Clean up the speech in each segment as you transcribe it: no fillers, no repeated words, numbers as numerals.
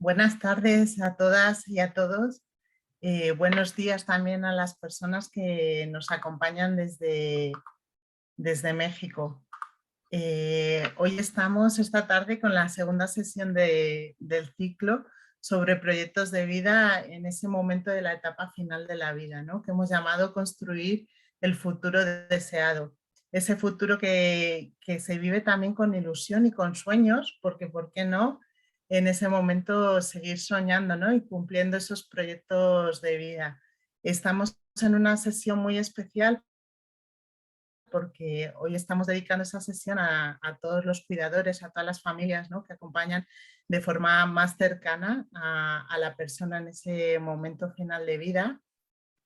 Buenas tardes a todas y a todos. Buenos días también a las personas que nos acompañan desde México. Hoy estamos esta tarde con la segunda sesión del ciclo sobre proyectos de vida en ese momento de la etapa final de la vida, ¿no? Que hemos llamado construir el futuro deseado. Ese futuro que se vive también con ilusión y con sueños, porque ¿por qué no? En ese momento seguir soñando, ¿no? Y cumpliendo esos proyectos de vida. Estamos en una sesión muy especial porque hoy estamos dedicando esa sesión a todos los cuidadores, a todas las familias, ¿no? Que acompañan de forma más cercana a la persona en ese momento final de vida.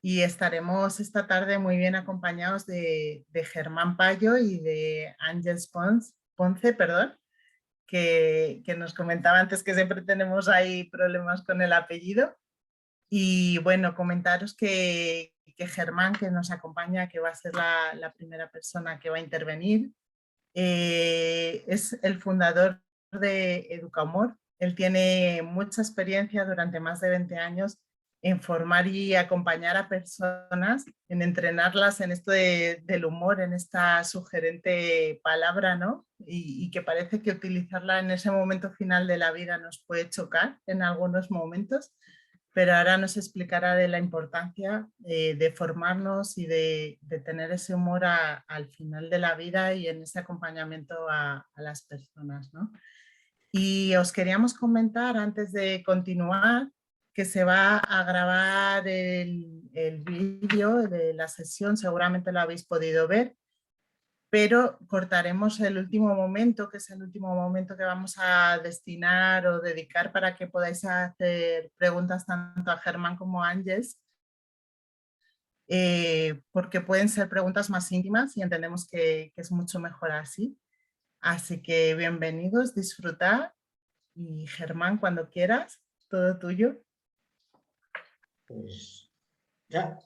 Y estaremos esta tarde muy bien acompañados de Germán Payo y de Ángeles Ponce, perdón, que nos comentaba antes que siempre tenemos ahí problemas con el apellido. Y bueno, comentaros que Germán, que nos acompaña, que va a ser la primera persona que va a intervenir, es el fundador de Educamor. Él tiene mucha experiencia durante más de 20 años en formar y acompañar a personas, en entrenarlas en esto del humor, en esta sugerente palabra, ¿no? Y que parece que utilizarla en ese momento final de la vida nos puede chocar en algunos momentos, pero ahora nos explicará de la importancia de formarnos y de tener ese humor al final de la vida y en ese acompañamiento a las personas, ¿no? Y os queríamos comentar antes de continuar que se va a grabar el vídeo de la sesión, seguramente lo habéis podido ver, pero cortaremos el último momento, que es el último momento que vamos a destinar o dedicar para que podáis hacer preguntas tanto a Germán como a Ángeles, porque pueden ser preguntas más íntimas y entendemos que es mucho mejor así. Así que bienvenidos, disfrutad y Germán, cuando quieras, todo tuyo. Pues ya.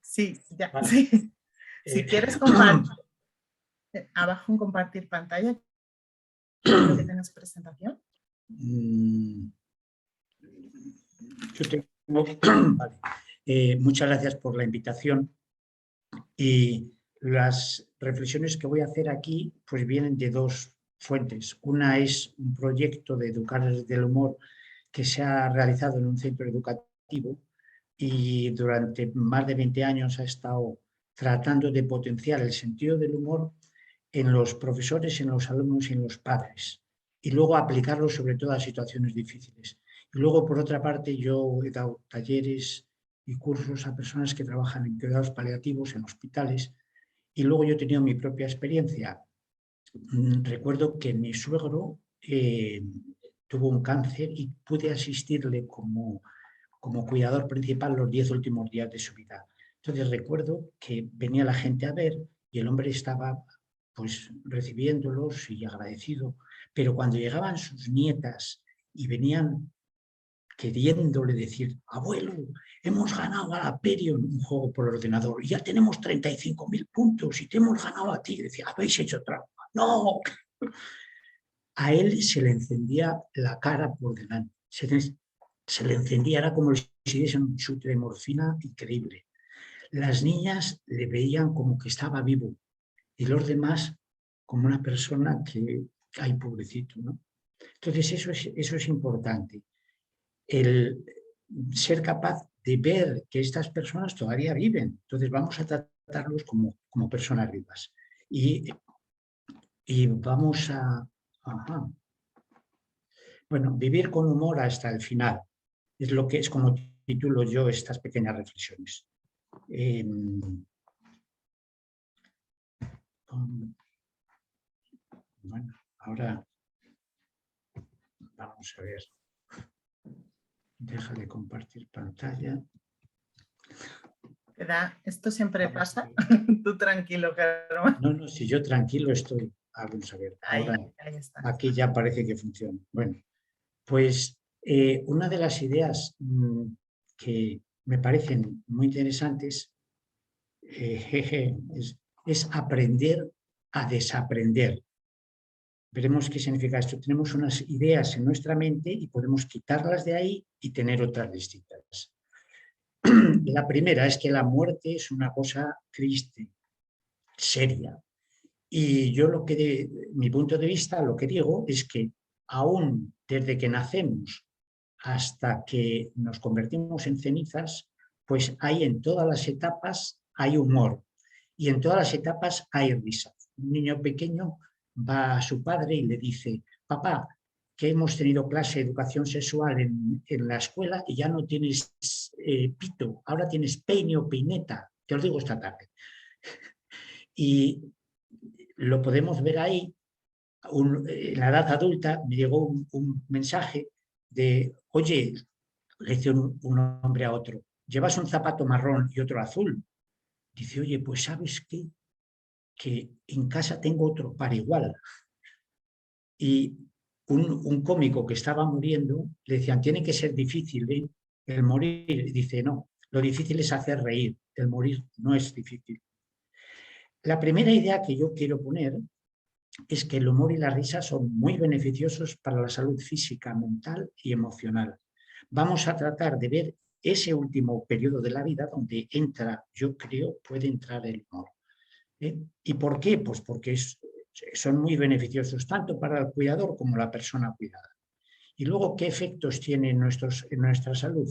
Sí, ya. Vale. Sí. Si quieres compartir, abajo en compartir pantalla, creo que tienes presentación. Yo tengo, vale. Muchas gracias por la invitación y las reflexiones que voy a hacer aquí pues vienen de dos fuentes. Una es un proyecto de Educar desde el Humor que se ha realizado en un centro educativo y durante más de 20 años ha estado tratando de potenciar el sentido del humor en los profesores, en los alumnos y en los padres, y luego aplicarlo sobre todo a situaciones difíciles. Y luego, por otra parte, yo he dado talleres y cursos a personas que trabajan en cuidados paliativos, en hospitales, y luego yo he tenido mi propia experiencia. Recuerdo que mi suegro tuvo un cáncer y pude asistirle como cuidador principal los 10 últimos días de su vida. Entonces recuerdo que venía la gente a ver y el hombre estaba pues recibiéndolos y agradecido, pero cuando llegaban sus nietas y venían queriéndole decir, abuelo, hemos ganado a la Perion un juego por ordenador y ya tenemos 35.000 puntos y te hemos ganado a ti, decía, habéis hecho trampa. No, a él se le encendía la cara por delante, se le encendía, era como si diese un chute de morfina increíble. Las niñas le veían como que estaba vivo y los demás como una persona que, ay, pobrecito, ¿no? Entonces eso es importante, el ser capaz de ver que estas personas todavía viven. Entonces vamos a tratarlos como personas vivas. Y vamos a... Ajá. Bueno, vivir con humor hasta el final es lo que es como titulo yo estas pequeñas reflexiones. Bueno, ahora vamos a ver. Deja de compartir pantalla. Esto siempre pasa. Tú tranquilo, Germán. No, si yo tranquilo estoy. Vamos a ver, ahora Ahí está. aquí ya parece que funciona. Bueno, pues una de las ideas que me parecen muy interesantes es aprender a desaprender. Veremos qué significa esto. Tenemos unas ideas en nuestra mente y podemos quitarlas de ahí y tener otras distintas. La primera es que la muerte es una cosa triste, seria. Y yo mi punto de vista, lo que digo es que aún desde que nacemos hasta que nos convertimos en cenizas, pues hay en todas las etapas hay humor y en todas las etapas hay risa. Un niño pequeño va a su padre y le dice: papá, que hemos tenido clase de educación sexual en la escuela y ya no tienes pito, ahora tienes peine o peineta, te lo digo esta tarde. Y lo podemos ver ahí. En la edad adulta me llegó un mensaje de: oye, le dice un hombre a otro, ¿llevas un zapato marrón y otro azul? Dice: oye, pues ¿sabes qué? Que en casa tengo otro par igual. Y un cómico que estaba muriendo le decían: tiene que ser difícil, ¿eh?, el morir. Y dice: no, lo difícil es hacer reír, el morir no es difícil. La primera idea que yo quiero poner es que el humor y la risa son muy beneficiosos para la salud física, mental y emocional. Vamos a tratar de ver ese último periodo de la vida donde entra, yo creo, puede entrar el humor. ¿Y por qué? Pues porque son muy beneficiosos tanto para el cuidador como la persona cuidada. Y luego, ¿qué efectos tiene en nuestra salud?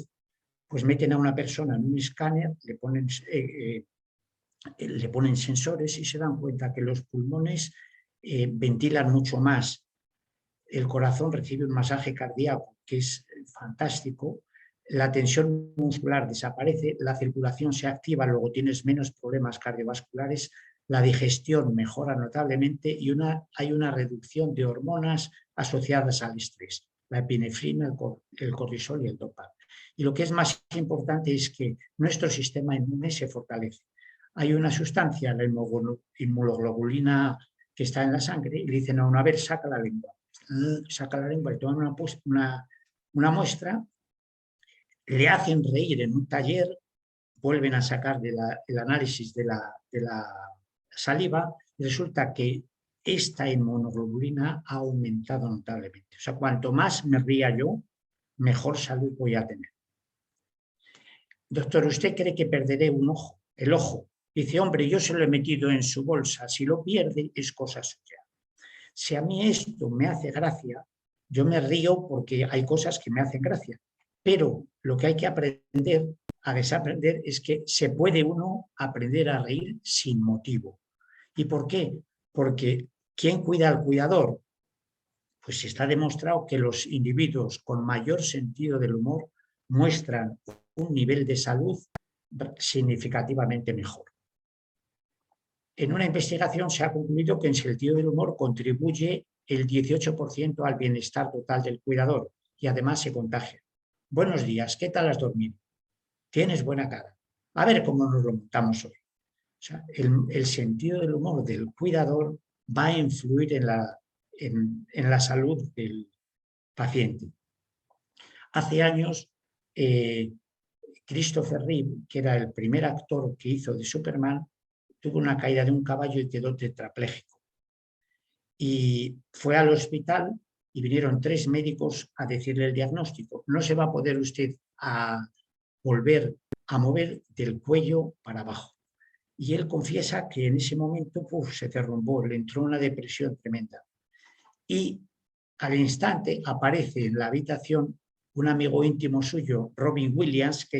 Pues meten a una persona en un escáner, le ponen sensores y se dan cuenta que los pulmones ventilan mucho más, el corazón recibe un masaje cardíaco que es fantástico, la tensión muscular desaparece, la circulación se activa, luego tienes menos problemas cardiovasculares, la digestión mejora notablemente y hay una reducción de hormonas asociadas al estrés, la epinefrina, el cortisol y el dopa. Y lo que es más importante es que nuestro sistema inmune se fortalece. Hay una sustancia, la inmunoglobulina, que está en la sangre, y le dicen a uno: a ver, saca la lengua y toman una muestra, le hacen reír en un taller, vuelven a sacar el análisis de la saliva y resulta que esta inmunoglobulina ha aumentado notablemente. O sea, cuanto más me ría yo, mejor salud voy a tener. Doctor, ¿usted cree que perderé un ojo? El ojo. Dice: hombre, yo se lo he metido en su bolsa, si lo pierde es cosa suya. Si a mí esto me hace gracia, yo me río porque hay cosas que me hacen gracia. Pero lo que hay que aprender a desaprender es que se puede uno aprender a reír sin motivo. ¿Y por qué? Porque ¿quién cuida al cuidador? Pues está demostrado que los individuos con mayor sentido del humor muestran un nivel de salud significativamente mejor. En una investigación se ha concluido que el sentido del humor contribuye el 18% al bienestar total del cuidador y además se contagia. Buenos días, ¿qué tal has dormido? Tienes buena cara. A ver cómo nos lo montamos hoy. O sea, el sentido del humor del cuidador va a influir en la salud del paciente. Hace años, Christopher Reeve, que era el primer actor que hizo de Superman, tuvo una caída de un caballo y quedó tetrapléjico. Y fue al hospital y vinieron 3 médicos a decirle el diagnóstico: no se va a poder usted volver a mover del cuello para abajo. Y él confiesa que en ese momento se derrumbó, le entró una depresión tremenda. Y al instante aparece en la habitación un amigo íntimo suyo, Robin Williams, que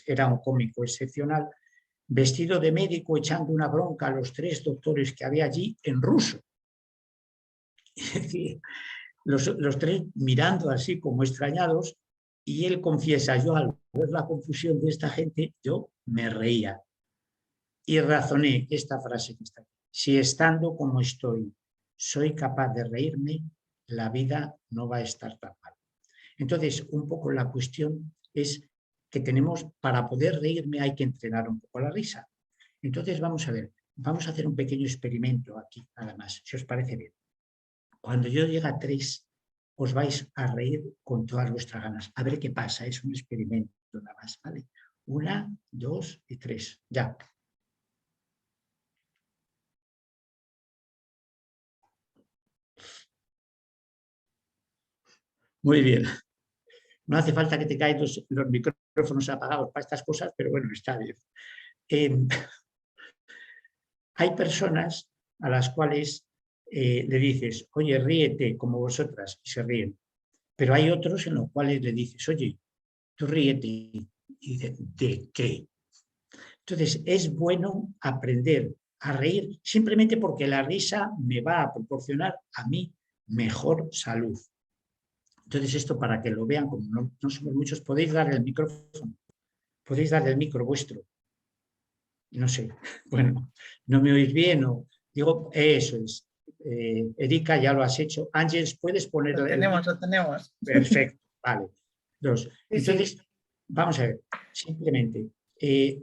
era un cómico excepcional, vestido de médico, echando una bronca a los 3 doctores que había allí en ruso. Es decir, los 3 mirando así como extrañados, y él confiesa: yo al ver la confusión de esta gente, yo me reía. Y razoné esta frase que está aquí: si estando como estoy soy capaz de reírme, la vida no va a estar tan mal. Entonces, un poco la cuestión es que para poder reírme hay que entrenar un poco la risa. Entonces, vamos a hacer un pequeño experimento aquí, nada más, si os parece bien. Cuando yo llegue a 3, os vais a reír con todas vuestras ganas. A ver qué pasa, es un experimento nada más, ¿vale? 1, 2 y 3, ya. Muy bien. No hace falta que te caigan los micrófonos apagados para estas cosas, pero bueno, está bien. Hay personas a las cuales le dices, oye, ríete como vosotras, y se ríen. Pero hay otros en los cuales le dices, oye, tú ríete. Y dice, ¿de qué? Entonces, es bueno aprender a reír simplemente porque la risa me va a proporcionar a mí mejor salud. Entonces, esto para que lo vean, como no somos muchos, podéis dar el micrófono, podéis dar el micro vuestro. No sé, bueno, ¿no me oís bien? O, digo, eso es. Erika, ya lo has hecho. Ángeles, ¿puedes poner Lo el tenemos, micro? lo tenemos. Perfecto, vale. Dos. Sí, Entonces, sí. vamos a ver, simplemente,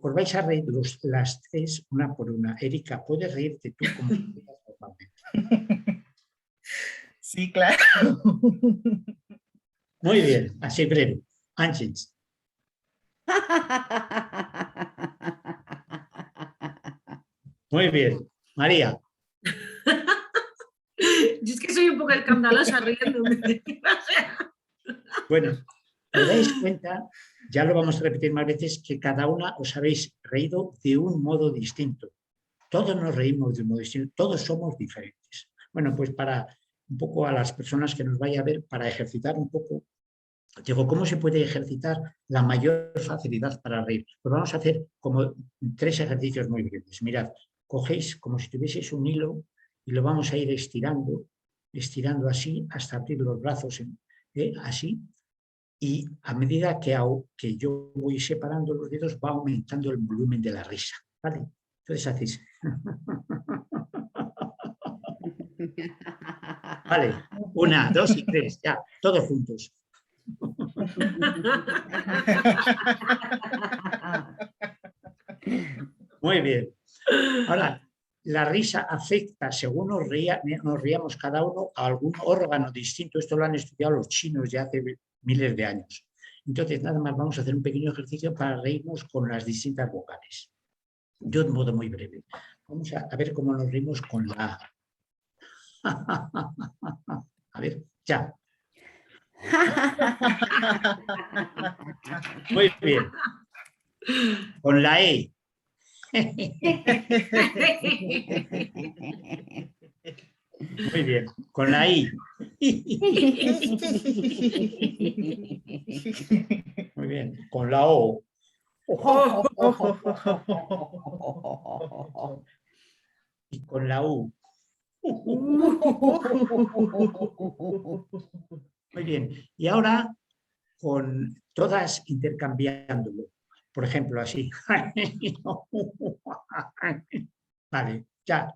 os vais a reír las tres una por una. Erika, ¿puedes reírte tú como normalmente? Sí, claro. Muy bien, así breve. Ángeles. Muy bien. María. Yo es que soy un poco escandalosa riéndome. Bueno, os dais cuenta, ya lo vamos a repetir más veces, que cada una os habéis reído de un modo distinto. Todos nos reímos de un modo distinto, todos somos diferentes. Bueno, pues para un poco a las personas que nos vaya a ver, para ejercitar un poco, digo, ¿cómo se puede ejercitar la mayor facilidad para reír? Pues vamos a hacer como 3 ejercicios muy breves. Mirad, cogéis como si tuvieseis un hilo y lo vamos a ir estirando, estirando así hasta abrir los brazos, así, y a medida que yo voy separando los dedos va aumentando el volumen de la risa, ¿vale? Entonces hacéis... Vale, 1, 2 y 3, ya, todos juntos. Muy bien. Ahora, la risa afecta, según nos riamos cada uno, a algún órgano distinto. Esto lo han estudiado los chinos ya hace miles de años. Entonces, nada más vamos a hacer un pequeño ejercicio para reírnos con las distintas vocales. Yo de modo muy breve. Vamos a ver cómo nos reímos con la A. A ver, ya. Muy bien. Con la E. Muy bien. Con la I. Muy bien. Con la O. Y con la U. Muy bien. Y ahora con todas intercambiándolo. Por ejemplo, así. Vale, ya.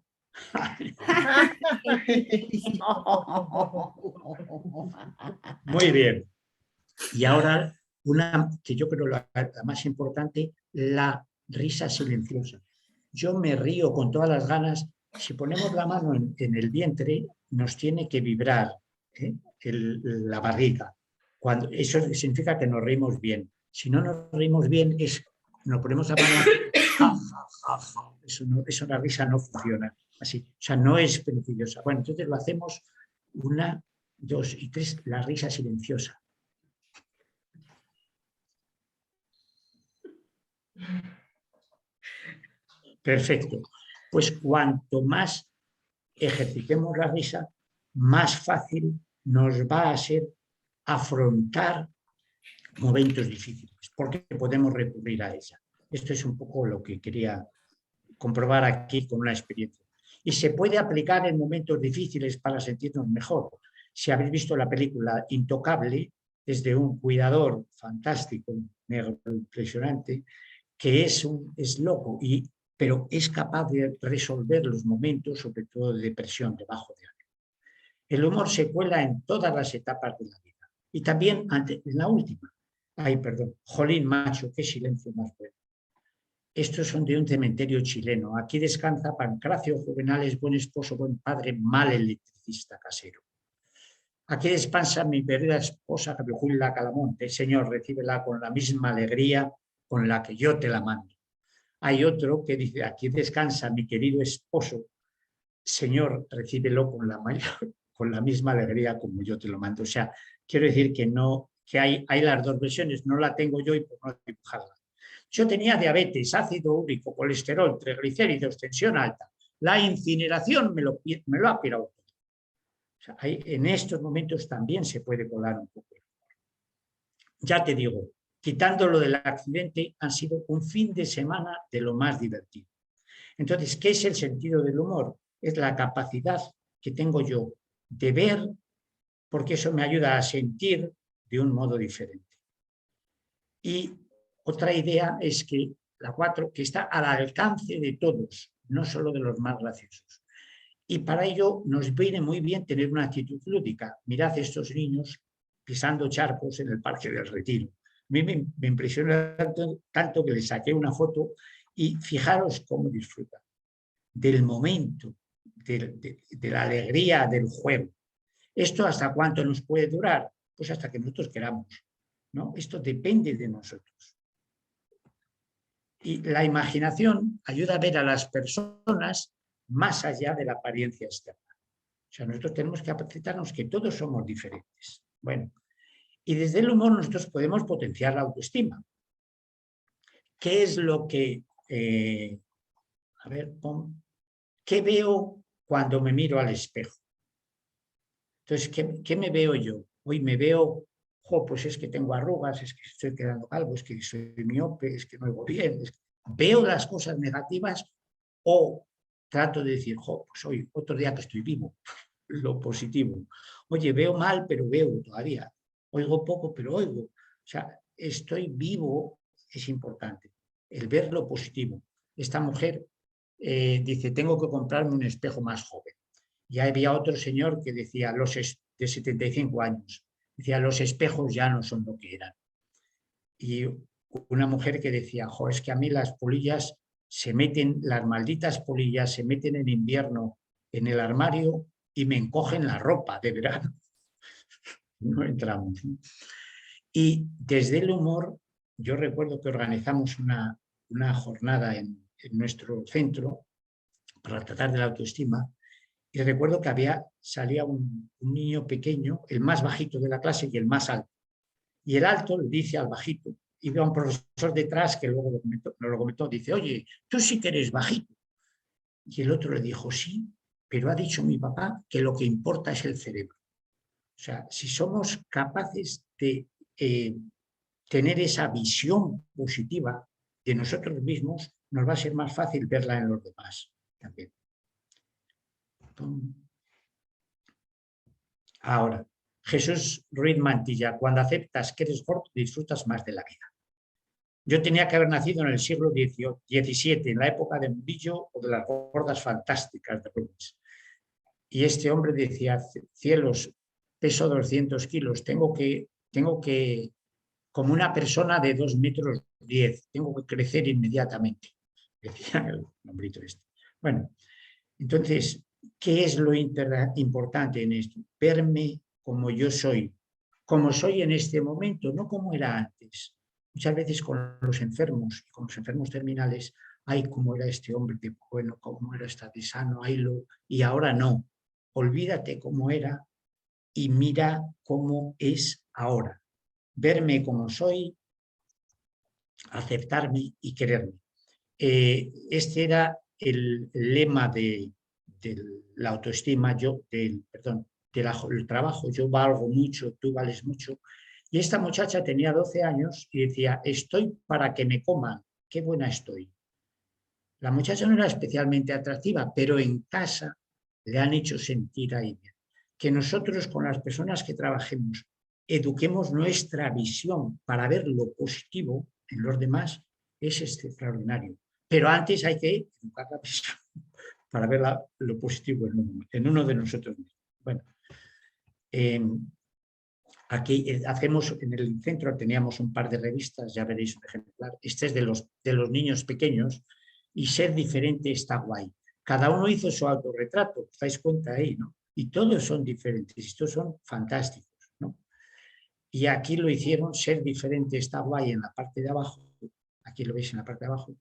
Muy bien. Y ahora una que yo creo la más importante, la risa silenciosa. Yo me río con todas las ganas. Si ponemos la mano en el vientre, nos tiene que vibrar la barriga. Eso significa que nos reímos bien. Si no nos reímos bien, nos ponemos la mano. Eso la risa no funciona así. O sea, no es beneficiosa. Bueno, entonces lo hacemos 1, 2 y 3, la risa silenciosa. Perfecto. Pues cuanto más ejercitemos la risa, más fácil nos va a ser afrontar momentos difíciles, porque podemos recurrir a ella. Esto es un poco lo que quería comprobar aquí con una experiencia. Y se puede aplicar en momentos difíciles para sentirnos mejor. Si habéis visto la película Intocable, es de un cuidador fantástico, negro, impresionante, que es loco, pero es capaz de resolver los momentos, sobre todo de depresión, de bajo de ánimo. El humor se cuela en todas las etapas de la vida. Y también en la última. Ay, perdón. Jolín, macho, qué silencio más bueno. Estos son de un cementerio chileno. Aquí descansa Pancracio Juvenales, buen esposo, buen padre, mal electricista casero. Aquí descansa mi querida esposa, Julia Calamonte. Señor, recíbela con la misma alegría con la que yo te la mando. Hay otro que dice, aquí descansa mi querido esposo. Señor, recíbelo con la mayor, con la misma alegría como yo te lo mando. O sea, quiero decir que no, que hay las dos versiones, no la tengo yo y por no dibujarla. Yo tenía diabetes, ácido úrico, colesterol, triglicéridos, tensión alta. La incineración me lo ha pirado. O sea, en estos momentos también se puede colar un poco. Ya te digo, quitando lo del accidente, han sido un fin de semana de lo más divertido. Entonces, ¿qué es el sentido del humor? Es la capacidad que tengo yo de ver, porque eso me ayuda a sentir de un modo diferente. Y otra idea es que la 4, que está al alcance de todos, no solo de los más graciosos. Y para ello nos viene muy bien tener una actitud lúdica. Mirad estos niños pisando charcos en el Parque del Retiro. A mí me impresiona tanto que les saqué una foto y fijaros cómo disfrutan del momento, de la alegría del juego. ¿Esto hasta cuánto nos puede durar? Pues hasta que nosotros queramos, ¿no? Esto depende de nosotros. Y la imaginación ayuda a ver a las personas más allá de la apariencia externa. O sea, nosotros tenemos que aceptarnos que todos somos diferentes. Bueno, y desde el humor nosotros podemos potenciar la autoestima. ¿Qué es lo que... ¿qué veo cuando me miro al espejo? Entonces, ¿qué me veo yo? Hoy me veo, pues es que tengo arrugas, es que estoy quedando calvo, es que soy miope, es que no oigo bien. Veo las cosas negativas o trato de decir, pues hoy, otro día que estoy vivo, lo positivo. Oye, veo mal, pero veo todavía. Oigo poco, pero oigo. O sea, estoy vivo, es importante. El ver lo positivo. Esta mujer dice, tengo que comprarme un espejo más joven. Y había otro señor que decía, de 75 años, decía, los espejos ya no son lo que eran. Y una mujer que decía, es que a mí las polillas las malditas polillas se meten en invierno en el armario y me encogen la ropa de verano. No entramos. Y desde el humor, yo recuerdo que organizamos una jornada en nuestro centro para tratar de la autoestima. Y recuerdo que salía un niño pequeño, el más bajito de la clase y el más alto. Y el alto le dice al bajito, y veo a un profesor detrás que luego nos lo comentó, dice, oye, tú sí que eres bajito. Y el otro le dijo, sí, pero ha dicho mi papá que lo que importa es el cerebro. O sea, si somos capaces de tener esa visión positiva de nosotros mismos, nos va a ser más fácil verla en los demás también. Ahora, Jesús Ruiz Mantilla, cuando aceptas que eres gordo, disfrutas más de la vida. Yo tenía que haber nacido en el siglo XVII, en la época de Murillo o de las gordas fantásticas de Rubens. Y este hombre decía, cielos, peso 200 kilos, tengo que, como una persona de 2,10 metros, tengo que crecer inmediatamente, decía el hombrito este. Bueno, entonces, ¿qué es lo importante en esto? Verme como yo soy, como soy en este momento, no como era antes. Muchas veces con los enfermos terminales, ay, cómo era este hombre de bueno, cómo era esta de sano, y ahora no. Olvídate cómo era y mira cómo es ahora. Verme como soy, aceptarme y quererme. Este era el lema de la autoestima, del trabajo, yo valgo mucho, tú vales mucho. Y esta muchacha tenía 12 años y decía, estoy para que me coman, qué buena estoy. La muchacha no era especialmente atractiva, pero en casa le han hecho sentir ahí bien. Que nosotros con las personas que trabajemos eduquemos nuestra visión para ver lo positivo en los demás es extraordinario. Pero antes hay que educar la visión para ver lo positivo en uno de nosotros mismos. Bueno, aquí hacemos, en el centro teníamos un par de revistas, ya veréis un ejemplar. Este es de los niños pequeños y ser diferente está guay. Cada uno hizo su autorretrato, os dais cuenta ahí, ¿no? Y todos son diferentes, estos son fantásticos, ¿no? Y aquí lo hicieron, ser diferente está guay en la parte de abajo, aquí lo veis en la parte de abajo,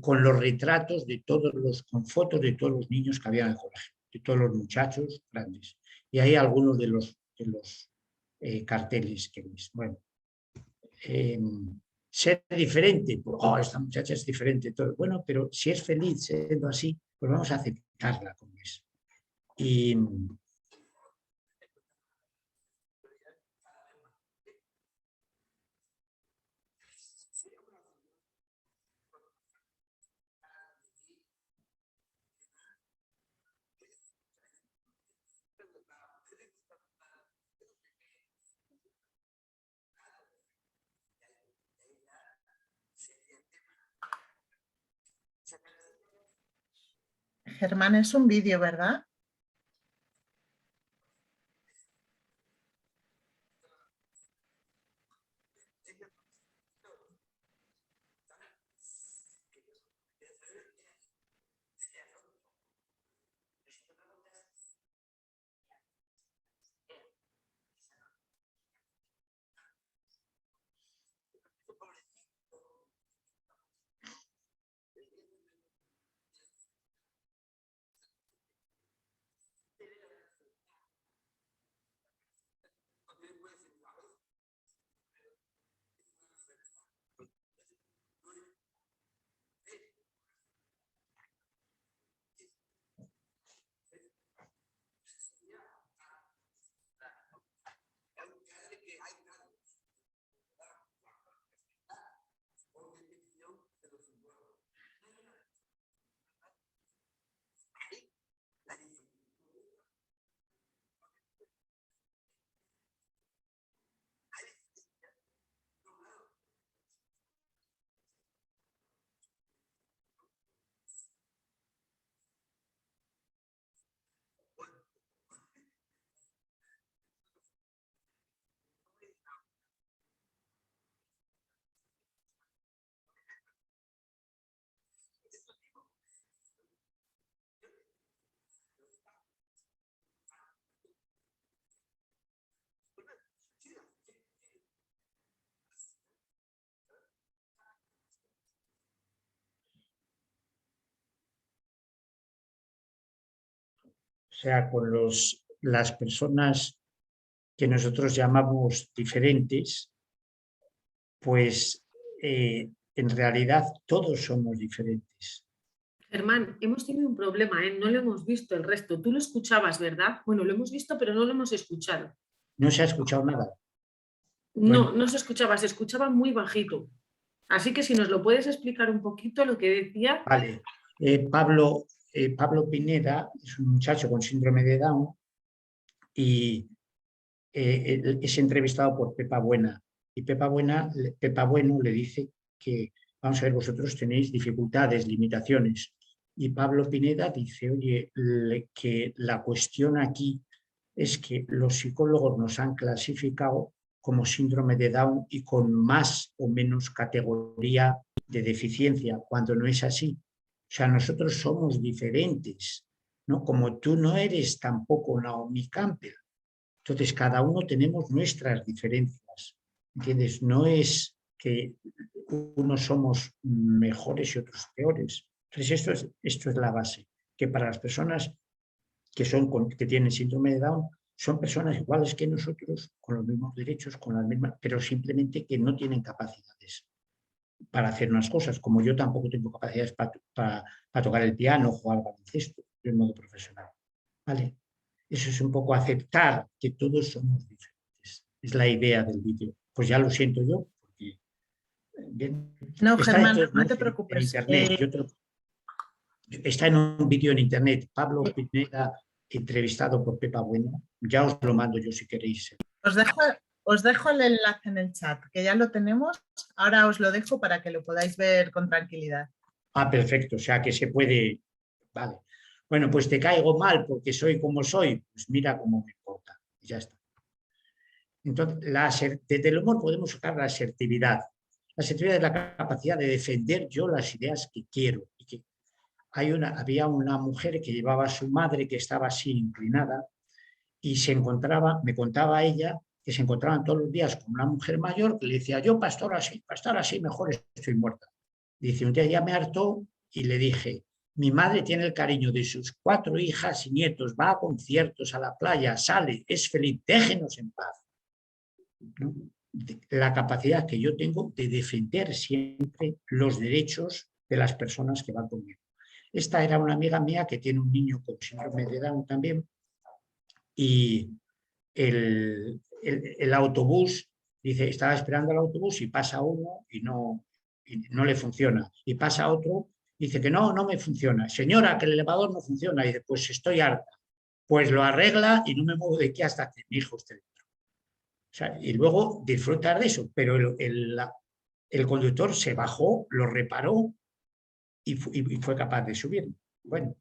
con los retratos con fotos de todos los niños que había en el colegio, de todos los muchachos grandes. Y hay algunos de los carteles que veis. Bueno, ser diferente, oh, esta muchacha es diferente, todo. Bueno, pero si es feliz siendo así, pues vamos a aceptarla como es. Y Germán, es un vídeo, ¿verdad? o sea, con las personas que nosotros llamamos diferentes, pues en realidad todos somos diferentes. Germán, hemos tenido un problema, ¿eh? No lo hemos visto el resto. Tú lo escuchabas, ¿verdad? Bueno, lo hemos visto, pero no lo hemos escuchado. No se ha escuchado nada. No, Bueno, no se escuchaba muy bajito. Así que si nos lo puedes explicar un poquito lo que decía. vale. Pablo Pineda es un muchacho con síndrome de Down y es entrevistado por Pepa Buena. Y Pepa Bueno le dice que, vamos a ver, vosotros tenéis dificultades, limitaciones. Y Pablo Pineda dice, oye, que la cuestión aquí es que los psicólogos nos han clasificado como síndrome de Down y con más o menos categoría de deficiencia, cuando no es así. O sea, nosotros somos diferentes, ¿no? Como tú no eres tampoco Naomi Campbell. Entonces, cada uno tenemos nuestras diferencias, ¿entiendes? No es que unos somos mejores y otros peores. Entonces, esto es la base, que para las personas que tienen síndrome de Down son personas iguales que nosotros, con los mismos derechos, con las mismas, pero simplemente que no tienen capacidades para hacer unas cosas, como yo tampoco tengo capacidades para tocar el piano o jugar al baloncesto de modo profesional. ¿Vale? Eso es un poco aceptar que todos somos diferentes. Es la idea del vídeo. Pues ya lo siento yo, porque bien, No, está Germán, en, no te en preocupes. internet. Está en un vídeo en internet. Pablo Pineda, entrevistado por Pepa Bueno. Ya os lo mando yo si queréis. Os dejo el enlace en el chat, que ya lo tenemos. Ahora os lo dejo para que lo podáis ver con tranquilidad. Ah, perfecto. O sea que se puede. Vale. Bueno, pues te caigo mal porque soy como soy. Pues mira cómo me importa. Y ya está. Entonces, desde el humor podemos sacar la asertividad. La asertividad es la capacidad de defender yo las ideas que quiero. Y que había una mujer que llevaba a su madre que estaba así inclinada y me contaba ella, que se encontraban todos los días con una mujer mayor que le decía, yo pastor así, mejor estoy muerta. Dice, un día ya me hartó y le dije, Mi madre tiene el cariño de sus 4 hijas y nietos, va a conciertos, a la playa, sale, es feliz, déjenos en paz. ¿No? La capacidad que yo tengo de defender siempre los derechos de las personas que van conmigo. Esta era una amiga mía que tiene un niño con síndrome de Down también, y el autobús, dice, estaba esperando el autobús y pasa uno y no le funciona. Y pasa otro, dice que no me funciona. Señora, que el elevador no funciona. Y dice, pues estoy harta. Pues lo arregla y no me muevo de aquí hasta que mi hijo esté dentro. O sea, y luego disfrutar de eso. Pero el conductor se bajó, lo reparó y fue capaz de subir. Bueno,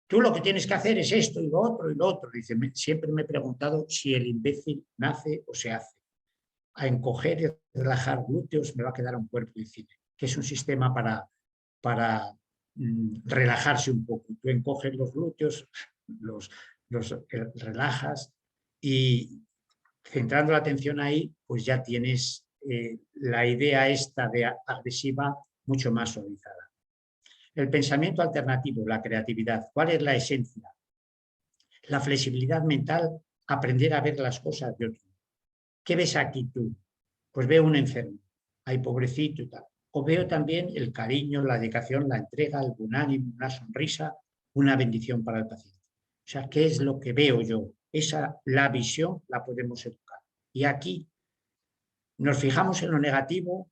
tú lo que tienes que hacer es esto y lo otro y lo otro. Dice, siempre me he preguntado si el imbécil nace o se hace. A encoger y relajar glúteos me va a quedar un cuerpo de cine, que es un sistema para relajarse un poco. Tú encoges los glúteos, los relajas y centrando la atención ahí, pues ya tienes la idea esta de agresiva mucho más suavizada. El pensamiento alternativo, la creatividad. ¿Cuál es la esencia? La flexibilidad mental, aprender a ver las cosas de otro. ¿Qué ves aquí tú? Pues veo un enfermo, ay, pobrecito y tal. O veo también el cariño, la dedicación, la entrega, el buen ánimo, una sonrisa, una bendición para el paciente. O sea, ¿qué es lo que veo yo? La visión la podemos educar. Y aquí nos fijamos en lo negativo,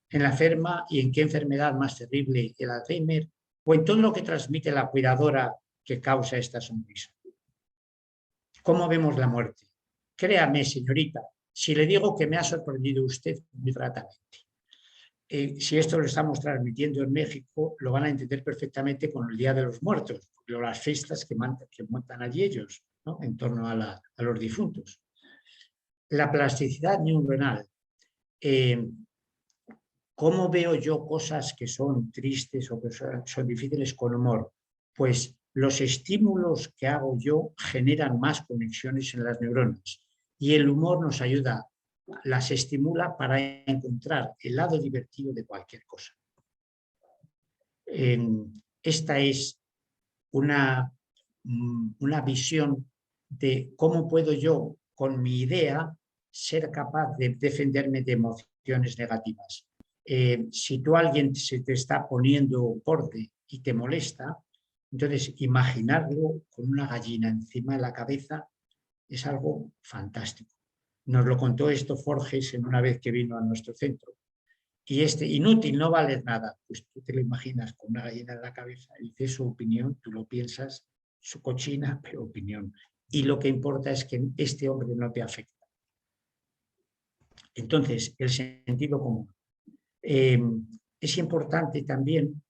en la enferma y en qué enfermedad más terrible, el Alzheimer, o en todo lo que transmite la cuidadora que causa esta sonrisa. ¿Cómo vemos la muerte? Créame, señorita, si le digo que me ha sorprendido usted muy gratamente. Si esto lo estamos transmitiendo en México, lo van a entender perfectamente con el Día de los Muertos, o las fiestas que montan allí ellos, ¿no? En torno a los difuntos. La plasticidad neuronal. ¿Cómo veo yo cosas que son tristes o que son difíciles con humor? Pues los estímulos que hago yo generan más conexiones en las neuronas y el humor nos ayuda, las estimula para encontrar el lado divertido de cualquier cosa. Esta es una visión de cómo puedo yo, con mi idea, ser capaz de defenderme de emociones negativas. Si tú alguien se te está poniendo borde y te molesta, entonces imaginarlo con una gallina encima de la cabeza es algo fantástico. Nos lo contó esto Forges en una vez que vino a nuestro centro. Y inútil, no vale nada. Pues tú te lo imaginas con una gallina en la cabeza y dices su opinión, tú lo piensas, su cochina, pero opinión. Y lo que importa es que este hombre no te afecta. Entonces, el sentido común. Es importante también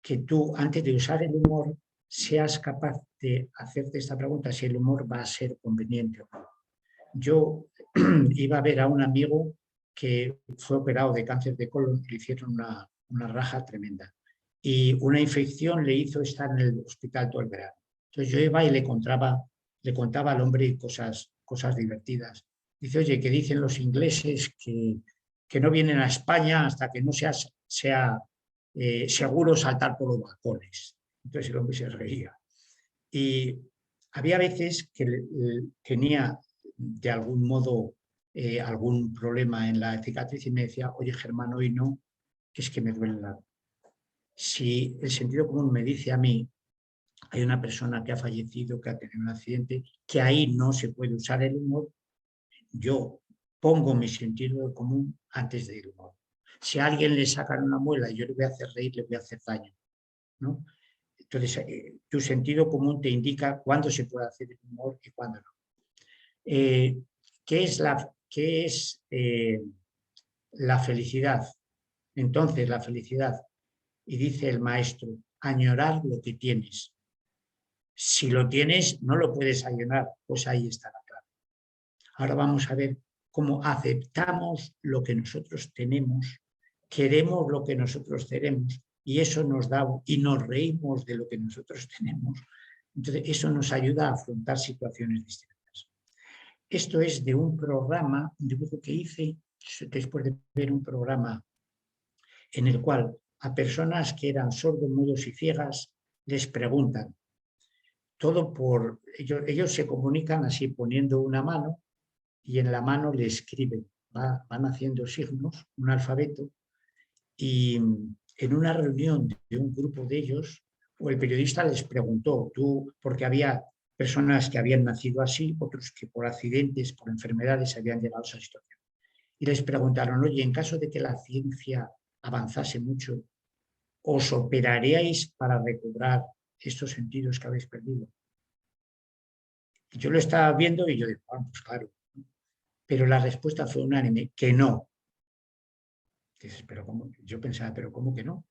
que tú, antes de usar el humor, seas capaz de hacerte esta pregunta, si el humor va a ser conveniente o no. Yo iba a ver a un amigo que fue operado de cáncer de colon, le hicieron una raja tremenda y una infección le hizo estar en el hospital todo el verano. Entonces yo iba y le contaba al hombre cosas divertidas. Dice, oye, que dicen los ingleses que no vienen a España hasta que no sea seguro saltar por los balcones. Entonces el hombre se reía. Y había veces que tenía de algún modo algún problema en la cicatriz y me decía, oye Germán, hoy no, que es que me duele la... Si el sentido común me dice a mí, hay una persona que ha fallecido, que ha tenido un accidente, que ahí no se puede usar el humor, yo pongo mi sentido común antes del humor. Si a alguien le sacan una muela y yo le voy a hacer reír, le voy a hacer daño, ¿no? Entonces, tu sentido común te indica cuándo se puede hacer el humor y cuándo no. ¿Qué es la felicidad? Entonces, la felicidad, y dice el maestro, añorar lo que tienes. Si lo tienes, no lo puedes añorar, pues ahí está la clave. Ahora vamos a ver cómo aceptamos lo que nosotros tenemos, queremos lo que nosotros tenemos, y eso nos da, y nos reímos de lo que nosotros tenemos. Entonces, eso nos ayuda a afrontar situaciones distintas. Esto es de un programa, un dibujo que hice después de ver un programa en el cual a personas que eran sordos, mudos y ciegas, les preguntan. Todo por ellos se comunican así poniendo una mano y en la mano le escriben. Van haciendo signos, un alfabeto, y en una reunión de un grupo de ellos, o el periodista les preguntó, porque había personas que habían nacido así, otros que por accidentes, por enfermedades habían llegado a esa situación. Y les preguntaron, oye, en caso de que la ciencia avanzase mucho, ¿os operaríais para recobrar estos sentidos que habéis perdido? Y yo lo estaba viendo y yo digo, bueno, pues claro. Pero la respuesta fue unánime, que no. Dices, pero ¿cómo? Yo pensaba, pero ¿cómo que no?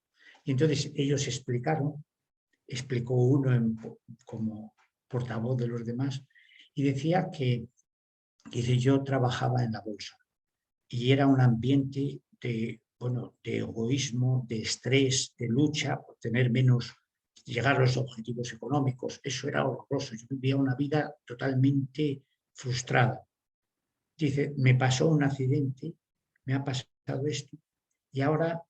Y entonces ellos explicó uno como portavoz de los demás, y decía que dice, yo trabajaba en la bolsa y era un ambiente de, bueno, de egoísmo, de estrés, de lucha por tener menos, llegar a los objetivos económicos. Eso era horroroso. Yo vivía una vida totalmente frustrada. Dice, me pasó un accidente, me ha pasado esto y ahora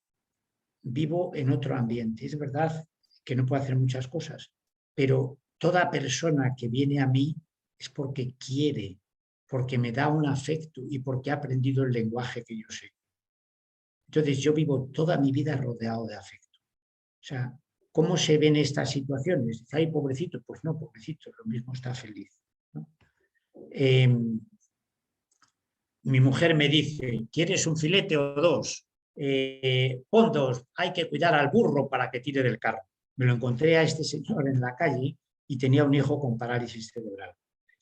vivo en otro ambiente. Es verdad que no puedo hacer muchas cosas, pero toda persona que viene a mí es porque quiere, porque me da un afecto y porque ha aprendido el lenguaje que yo sé. Entonces yo vivo toda mi vida rodeado de afecto. O sea, ¿cómo se ven estas situaciones? Dice, ay, pobrecito, pues no, pobrecito, lo mismo está feliz, ¿no? Mi mujer me dice, ¿quieres un filete o dos? Pon dos, hay que cuidar al burro para que tire del carro. Me lo encontré a este señor en la calle y tenía un hijo con parálisis cerebral.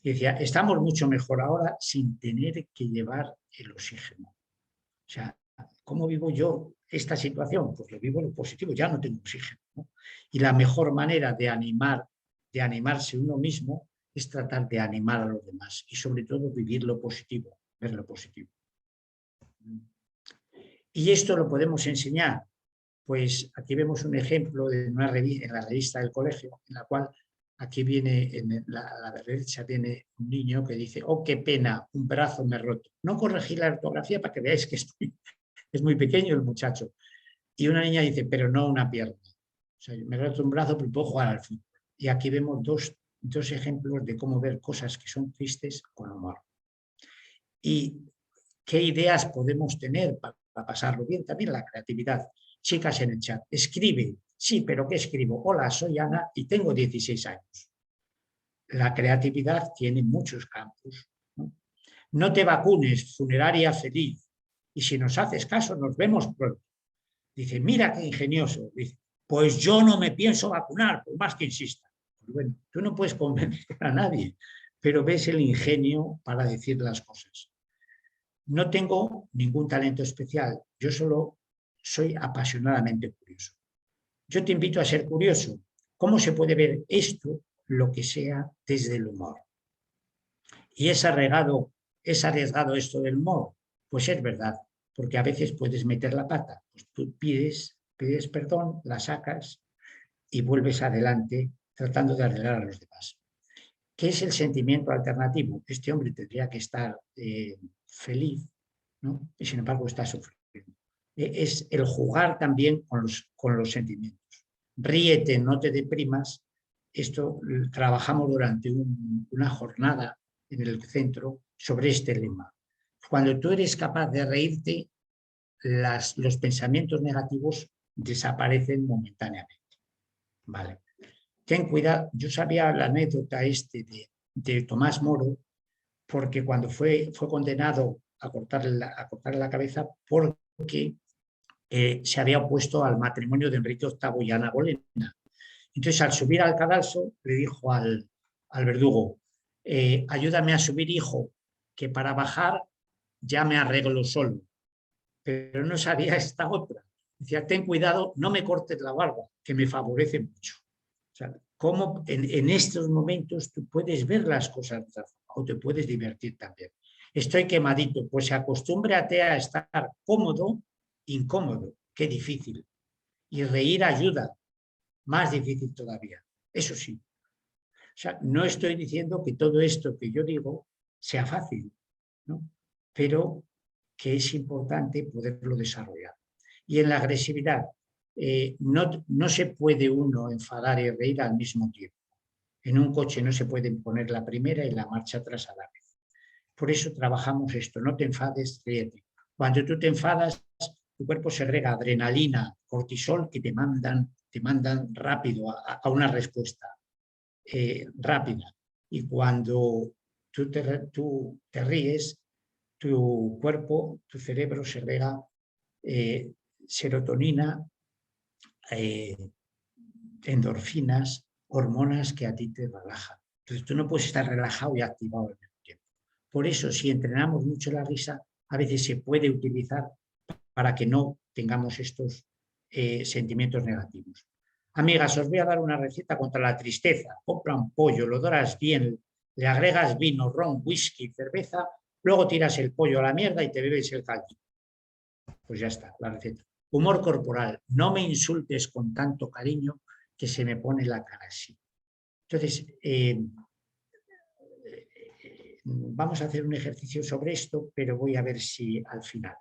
Y decía, estamos mucho mejor ahora sin tener que llevar el oxígeno. O sea, ¿cómo vivo yo esta situación? Pues lo vivo en lo positivo, ya no tengo oxígeno, ¿no? Y la mejor manera de animarse uno mismo es tratar de animar a los demás y sobre todo vivir lo positivo, ver lo positivo. Y esto lo podemos enseñar. Pues aquí vemos un ejemplo de una revista, en la revista del colegio, en la cual aquí viene, a la derecha viene un niño que dice, oh, qué pena, un brazo me he roto. No corregí la ortografía para que veáis que es muy pequeño el muchacho. Y una niña dice, pero no una pierna. O sea, me he roto un brazo, pero puedo jugar al fútbol. Y aquí vemos dos ejemplos de cómo ver cosas que son tristes con humor. Y qué ideas podemos tener para pasarlo bien. También la creatividad. Chicas en el chat, escribe. Sí, pero ¿qué escribo? Hola, soy Ana y tengo 16 años. La creatividad tiene muchos campos. No te vacunes, funeraria feliz. Y si nos haces caso, nos vemos pronto. Dice, mira qué ingenioso. Dice, pues yo no me pienso vacunar, por más que insista. Pues bueno, tú no puedes convencer a nadie, pero ves el ingenio para decir las cosas. No tengo ningún talento especial, yo solo soy apasionadamente curioso. Yo te invito a ser curioso. ¿Cómo se puede ver esto, lo que sea, desde el humor? ¿Y es arriesgado esto del humor? Pues es verdad, porque a veces puedes meter la pata. Pues tú pides perdón, la sacas y vuelves adelante tratando de arreglar a los demás. ¿Qué es el sentimiento alternativo? Este hombre tendría que estar feliz, ¿no? Y sin embargo está sufriendo. Es el jugar también con los sentimientos. Ríete, no te deprimas. Esto trabajamos durante una jornada en el centro sobre este lema. Cuando tú eres capaz de reírte, los pensamientos negativos desaparecen momentáneamente. Vale. Ten cuidado. Yo sabía la anécdota de Tomás Moro, porque cuando fue condenado a cortarle la cabeza porque se había opuesto al matrimonio de Enrique VIII y Ana Bolena. Entonces, al subir al cadalso, le dijo al verdugo, ayúdame a subir, hijo, que para bajar ya me arreglo solo. Pero no sabía esta otra. Decía, ten cuidado, no me cortes la barba, que me favorece mucho. O sea, cómo en estos momentos tú puedes ver las cosas de otra forma, o te puedes divertir también. Estoy quemadito, pues acostúmbrate a estar cómodo, incómodo, qué difícil. Y reír ayuda, más difícil todavía. Eso sí. O sea, no estoy diciendo que todo esto que yo digo sea fácil, ¿no? Pero que es importante poderlo desarrollar. Y en la agresividad, no se puede uno enfadar y reír al mismo tiempo. En un coche no se puede poner la primera y la marcha atrás a la vez. Por eso trabajamos esto, no te enfades, ríete. Cuando tú te enfadas, tu cuerpo segrega adrenalina, cortisol, que te mandan rápido a una respuesta rápida. Y cuando tú te ríes, tu cuerpo, tu cerebro segrega serotonina, endorfinas, hormonas que a ti te relajan. Entonces tú no puedes estar relajado y activado al mismo tiempo. Por eso, si entrenamos mucho la risa, a veces se puede utilizar para que no tengamos estos sentimientos negativos. Amigas, os voy a dar una receta contra la tristeza. Compra un pollo, lo doras bien, le agregas vino, ron, whisky, cerveza, luego tiras el pollo a la mierda y te bebes el caldo. Pues ya está, la receta. Humor corporal. No me insultes con tanto cariño que se me pone la cara así. Entonces, vamos a hacer un ejercicio sobre esto, pero voy a ver si al final.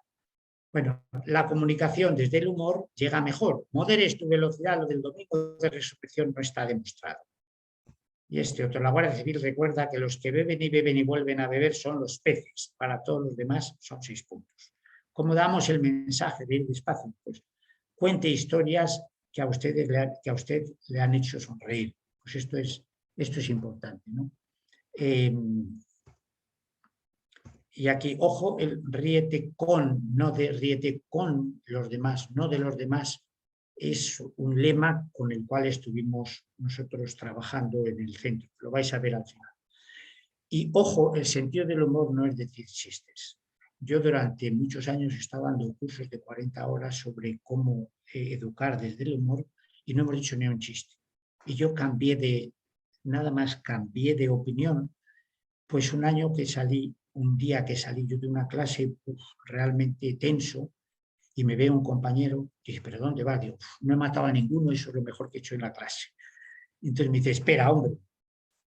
Bueno, la comunicación desde el humor llega mejor. Moderes tu velocidad, lo del domingo de resurrección no está demostrado. Y este otro, la Guardia Civil recuerda que los que beben y vuelven a beber son los peces. Para todos los demás son 6 puntos. ¿Cómo damos el mensaje de ir despacio? Pues cuente historias que a usted le han hecho sonreír. Pues esto es importante, ¿no? Y aquí, ojo, el ríete con, no de ríete con los demás, no de los demás, es un lema con el cual estuvimos nosotros trabajando en el centro. Lo vais a ver al final. Y ojo, el sentido del humor no es decir chistes. Yo durante muchos años estaba dando cursos de 40 horas sobre cómo educar desde el humor y no hemos dicho ni un chiste. Y yo nada más cambié de opinión, pues un día que salí yo de una clase realmente tenso y me ve un compañero y dice, ¿pero dónde vas? Digo, no he matado a ninguno, eso es lo mejor que he hecho en la clase. Entonces me dice, espera, hombre.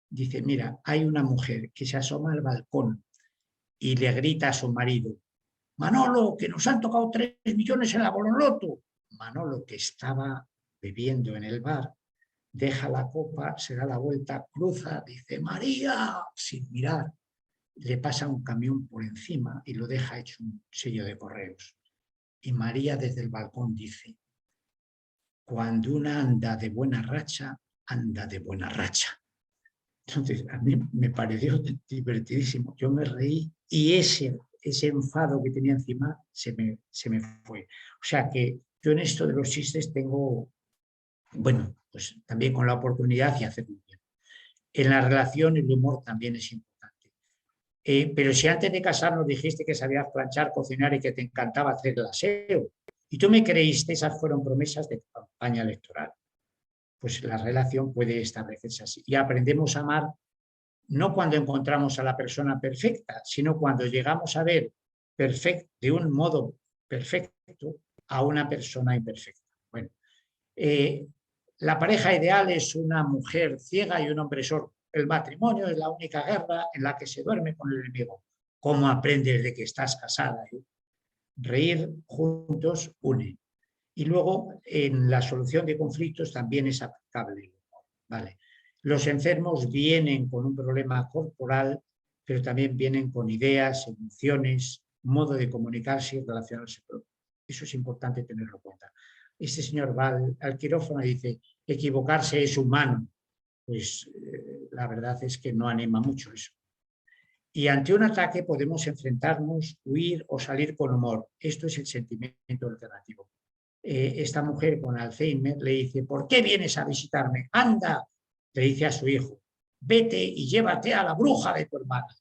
Dice, mira, hay una mujer que se asoma al balcón y le grita a su marido, Manolo, que nos han tocado 3 millones en la Bololoto. Manolo, que estaba bebiendo en el bar, deja la copa, se da la vuelta, cruza, dice, María, sin mirar. Le pasa un camión por encima y lo deja hecho un sello de correos. Y María desde el balcón dice, cuando una anda de buena racha, anda de buena racha. Entonces, a mí me pareció divertidísimo. Yo me reí y ese enfado que tenía encima se me fue. O sea que yo en esto de los chistes tengo, bueno, pues también con la oportunidad de hacerlo bien. En la relación el humor también es importante. Pero si antes de casarnos dijiste que sabías planchar, cocinar y que te encantaba hacer el aseo, y tú me creíste, esas fueron promesas de campaña electoral, pues la relación puede establecerse así. Y aprendemos a amar no cuando encontramos a la persona perfecta, sino cuando llegamos a ver de un modo perfecto a una persona imperfecta. Bueno, la pareja ideal es una mujer ciega y un hombre sordo. El matrimonio es la única guerra en la que se duerme con el enemigo. ¿Cómo aprendes de que estás casada? Reír juntos une. Y luego, en la solución de conflictos también es aplicable. ¿Vale? Los enfermos vienen con un problema corporal, pero también vienen con ideas, emociones, modo de comunicarse y relacionarse. Eso es importante tenerlo en cuenta. Este señor va al quirófano y dice, equivocarse es humano. Pues la verdad es que no anima mucho eso. Y ante un ataque podemos enfrentarnos, huir o salir con humor. Esto es el sentimiento alternativo. Esta mujer con Alzheimer le dice, ¿por qué vienes a visitarme? Anda, le dice a su hijo, vete y llévate a la bruja de tu hermana.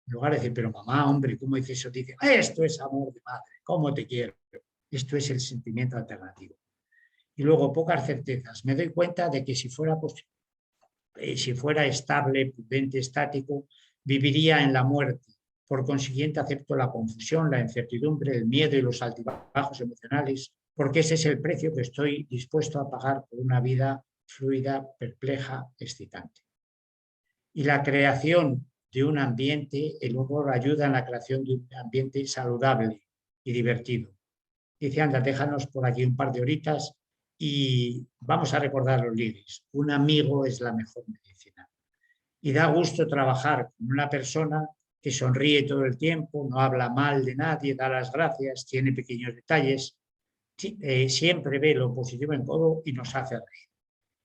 En lugar de decir, pero mamá, hombre, ¿cómo dices eso? Dice, esto es amor de madre, ¿cómo te quiero? Esto es el sentimiento alternativo. Y luego, pocas certezas. Me doy cuenta de que si fuera estable, prudente, estático, viviría en la muerte. Por consiguiente, acepto la confusión, la incertidumbre, el miedo y los altibajos emocionales, porque ese es el precio que estoy dispuesto a pagar por una vida fluida, perpleja, excitante. Y la creación de un ambiente, el humor ayuda en la creación de un ambiente saludable y divertido. Dice, anda, déjanos por aquí un par de horitas y vamos a recordar los líderes. Un amigo es la mejor medicina. Y da gusto trabajar con una persona que sonríe todo el tiempo, no habla mal de nadie, da las gracias, tiene pequeños detalles, siempre ve lo positivo en todo y nos hace reír.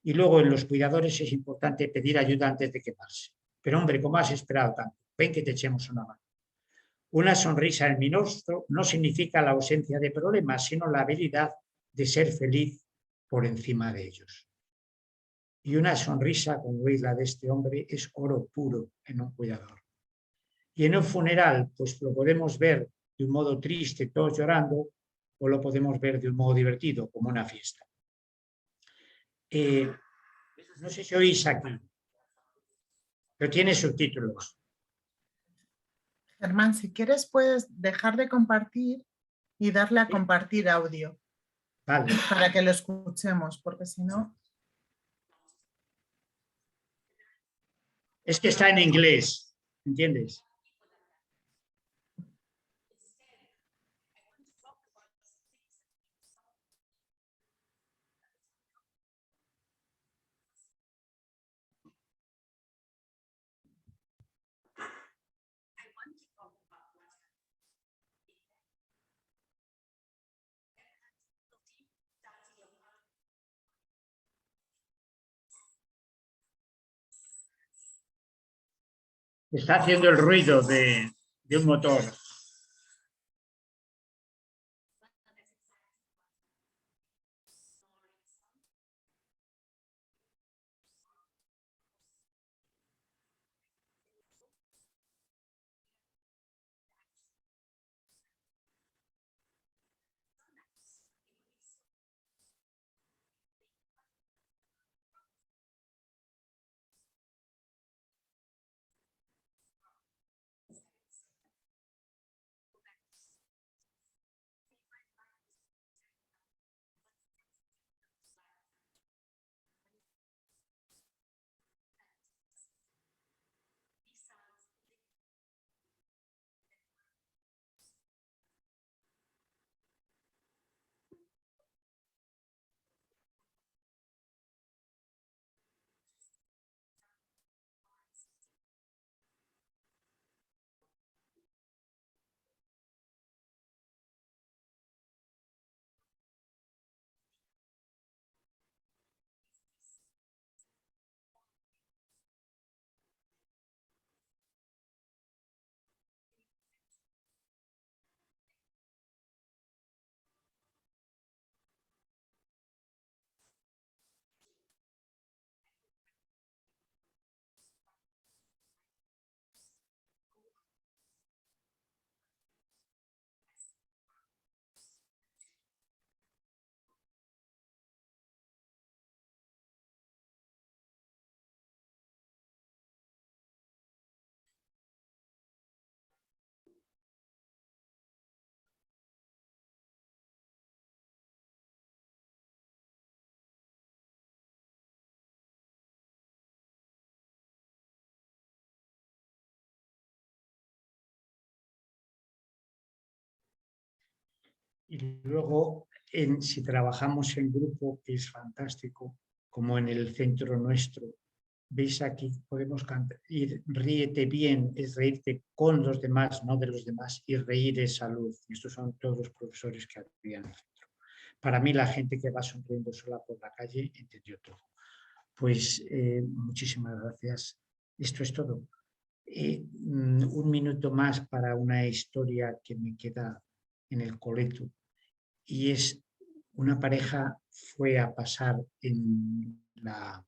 Y luego en los cuidadores es importante pedir ayuda antes de quemarse. Pero hombre, ¿cómo has esperado tanto? Ven que te echemos una mano. Una sonrisa en mi rostro no significa la ausencia de problemas, sino la habilidad de ser feliz por encima de ellos. Y una sonrisa como veis la de este hombre es oro puro en un cuidador. Y en un funeral, pues lo podemos ver de un modo triste, todos llorando, o lo podemos ver de un modo divertido, como una fiesta. No sé si oís aquí, pero tiene subtítulos. Germán, si quieres puedes dejar de compartir y darle a compartir audio. Vale. Para que lo escuchemos, porque si no... Es que está en inglés, ¿entiendes? Está haciendo el ruido de un motor. Y luego, si trabajamos en grupo, que es fantástico, como en el centro nuestro, veis aquí, podemos ir, ríete bien, es reírte con los demás, no de los demás, y reír es salud. Y estos son todos los profesores que había en el centro. Para mí, la gente que va sonriendo sola por la calle entendió todo. Pues muchísimas gracias. Esto es todo. Un minuto más para una historia que me queda en el coleto. Y es una pareja fue a pasar en la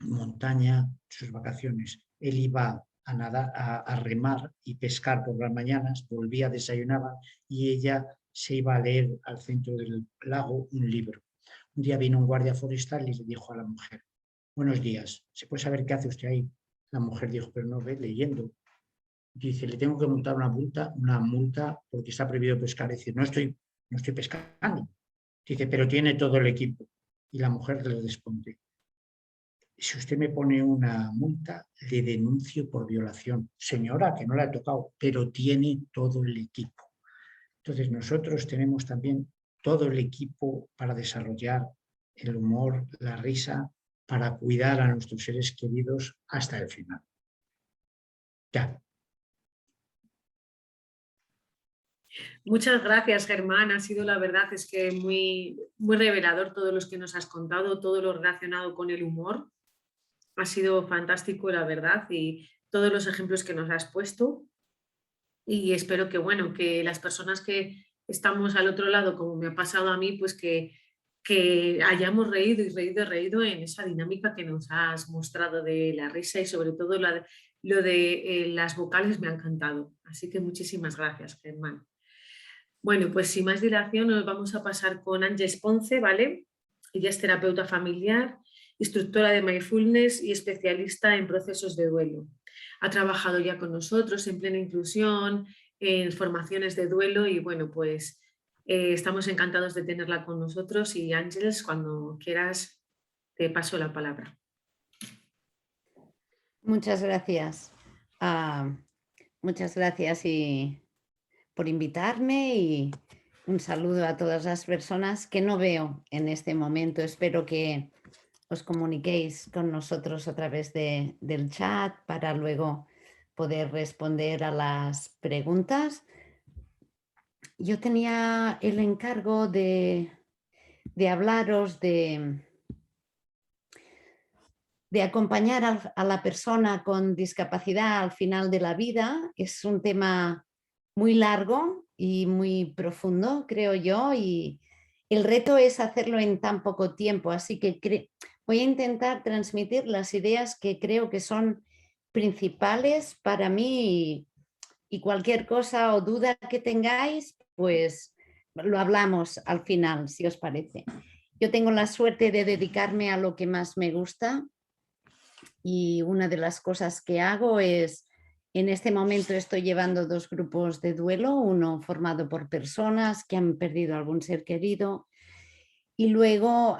montaña sus vacaciones. Él iba a nadar, a remar y pescar por las mañanas, volvía, desayunaba y ella se iba a leer al centro del lago un libro. Un día vino un guardia forestal y le dijo a la mujer: buenos días, ¿se puede saber qué hace usted ahí? La mujer dijo: pero no ve, leyendo. Dice: le tengo que montar una multa porque está prohibido pescar. Dice: no estoy pescando. Dice: pero tiene todo el equipo. Y la mujer le responde: si usted me pone una multa, le denuncio por violación. Señora, que no la he tocado, pero tiene todo el equipo. Entonces nosotros tenemos también todo el equipo para desarrollar el humor, la risa, para cuidar a nuestros seres queridos hasta el final. Ya. Muchas gracias, Germán. Ha sido, la verdad, es que muy revelador todo lo que nos has contado, todo lo relacionado con el humor. Ha sido fantástico, la verdad, y todos los ejemplos que nos has puesto. Y espero que, bueno, que las personas que estamos al otro lado, como me ha pasado a mí, pues que hayamos reído y reído y reído en esa dinámica que nos has mostrado de la risa y sobre todo lo de las vocales me ha encantado. Así que muchísimas gracias, Germán. Bueno, pues sin más dilación nos vamos a pasar con Ángeles Ponce, ¿vale? Ella es terapeuta familiar, instructora de mindfulness y especialista en procesos de duelo. Ha trabajado ya con nosotros en plena inclusión, en formaciones de duelo y bueno, pues estamos encantados de tenerla con nosotros y Ángeles, cuando quieras, te paso la palabra. Muchas gracias. Muchas gracias por invitarme y un saludo a todas las personas que no veo en este momento. Espero que os comuniquéis con nosotros a través del chat para luego poder responder a las preguntas. Yo tenía el encargo de hablaros de acompañar a la persona con discapacidad al final de la vida. Es un tema muy largo y muy profundo, creo yo, y el reto es hacerlo en tan poco tiempo, así que voy a intentar transmitir las ideas que creo que son principales para mí y cualquier cosa o duda que tengáis, pues lo hablamos al final, si os parece. Yo tengo la suerte de dedicarme a lo que más me gusta y una de las cosas que hago es, en este momento estoy llevando 2 grupos de duelo, uno formado por personas que han perdido algún ser querido y luego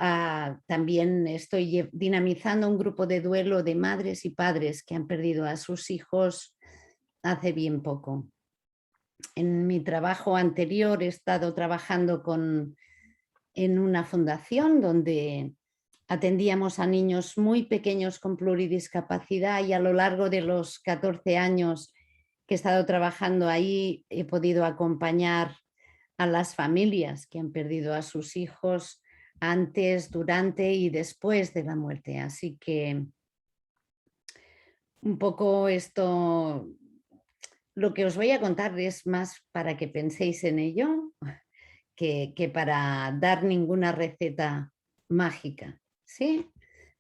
también estoy dinamizando un grupo de duelo de madres y padres que han perdido a sus hijos hace bien poco. En mi trabajo anterior he estado trabajando en una fundación donde atendíamos a niños muy pequeños con pluridiscapacidad y a lo largo de los 14 años que he estado trabajando ahí he podido acompañar a las familias que han perdido a sus hijos antes, durante y después de la muerte. Así que un poco esto, lo que os voy a contar es más para que penséis en ello que para dar ninguna receta mágica. ¿Sí?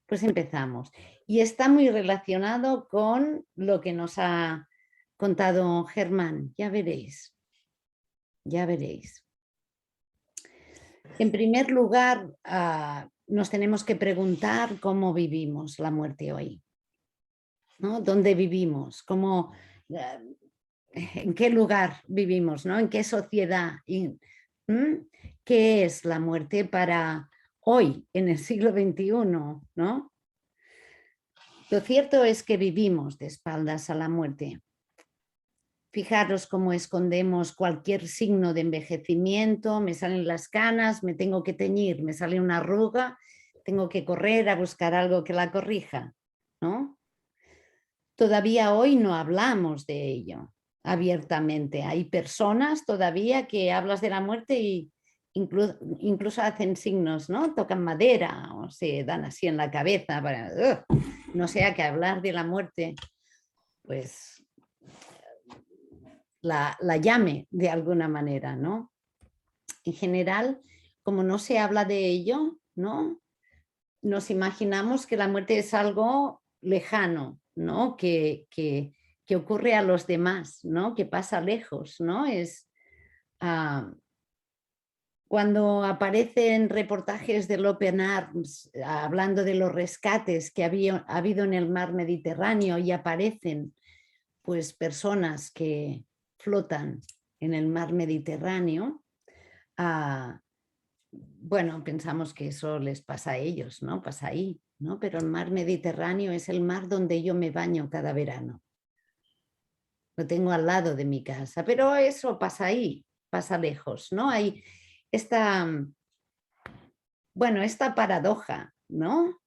Pues empezamos. Y está muy relacionado con lo que nos ha contado Germán. Ya veréis. Ya veréis. En primer lugar, nos tenemos que preguntar cómo vivimos la muerte hoy, ¿no? ¿Dónde vivimos? ¿En qué lugar vivimos? ¿No? ¿En qué sociedad? ¿Qué es la muerte para hoy, en el siglo XXI? ¿No? Lo cierto es que vivimos de espaldas a la muerte. Fijaros cómo escondemos cualquier signo de envejecimiento, me salen las canas, me tengo que teñir, me sale una arruga, tengo que correr a buscar algo que la corrija, ¿no? Todavía hoy no hablamos de ello abiertamente. Hay personas todavía que hablas de la muerte y incluso hacen signos, ¿no? Tocan madera o se dan así en la cabeza para, no sea que hablar de la muerte, pues la llame de alguna manera, ¿no? En general, como no se habla de ello, ¿no? Nos imaginamos que la muerte es algo lejano, ¿no? Que ocurre a los demás, ¿no? Que pasa lejos, ¿no? Cuando aparecen reportajes del Open Arms hablando de los rescates que ha habido en el mar Mediterráneo y aparecen pues personas que flotan en el mar Mediterráneo, bueno, pensamos que eso les pasa a ellos, ¿no? Pasa ahí, ¿no? Pero el mar Mediterráneo es el mar donde yo me baño cada verano. Lo tengo al lado de mi casa, pero eso pasa ahí, pasa lejos, ¿no? Hay esta bueno, esta paradoja, ¿no?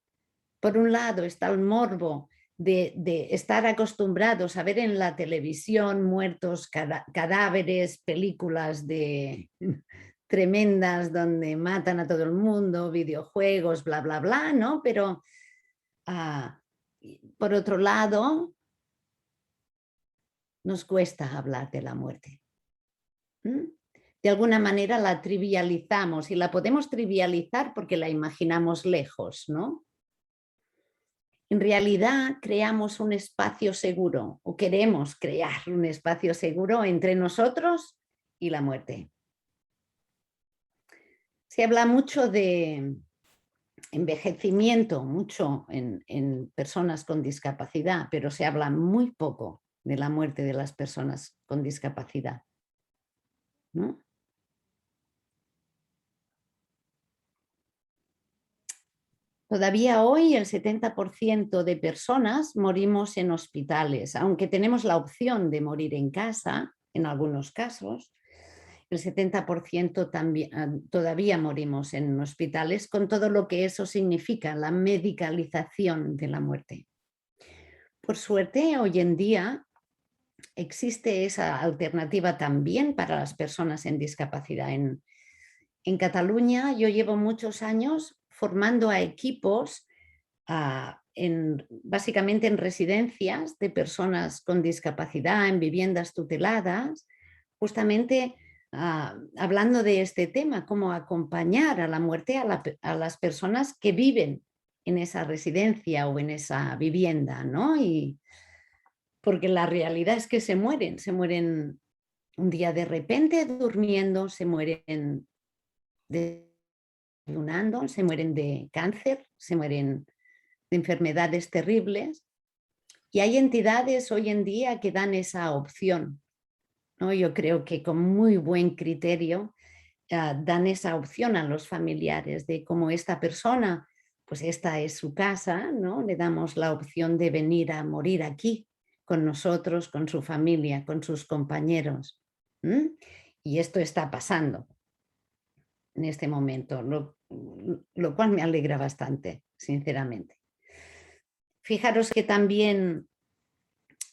Por un lado está el morbo de estar acostumbrados a ver en la televisión muertos, cadáveres, películas tremendas donde matan a todo el mundo, videojuegos, bla, bla, bla, ¿no? Pero por otro lado, nos cuesta hablar de la muerte. De alguna manera la trivializamos y la podemos trivializar porque la imaginamos lejos, ¿no? En realidad creamos un espacio seguro o queremos crear un espacio seguro entre nosotros y la muerte. Se habla mucho de envejecimiento, mucho en personas con discapacidad, pero se habla muy poco de la muerte de las personas con discapacidad, ¿no? Todavía hoy el 70% de personas morimos en hospitales, aunque tenemos la opción de morir en casa, en algunos casos, el 70% también, todavía morimos en hospitales con todo lo que eso significa, la medicalización de la muerte. Por suerte, hoy en día existe esa alternativa también para las personas en discapacidad. En Cataluña yo llevo muchos años formando a equipos básicamente en residencias de personas con discapacidad, en viviendas tuteladas, justamente hablando de este tema, cómo acompañar a la muerte a las personas que viven en esa residencia o en esa vivienda, ¿no? Porque la realidad es que se mueren un día de repente durmiendo, se mueren desayunando, se mueren de cáncer, se mueren de enfermedades terribles. Y hay entidades hoy en día que dan esa opción, ¿no? Yo creo que con muy buen criterio dan esa opción a los familiares de cómo esta persona, pues esta es su casa, ¿no? Le damos la opción de venir a morir aquí con nosotros, con su familia, con sus compañeros. Y esto está pasando en este momento, lo cual me alegra bastante, sinceramente. Fijaros que también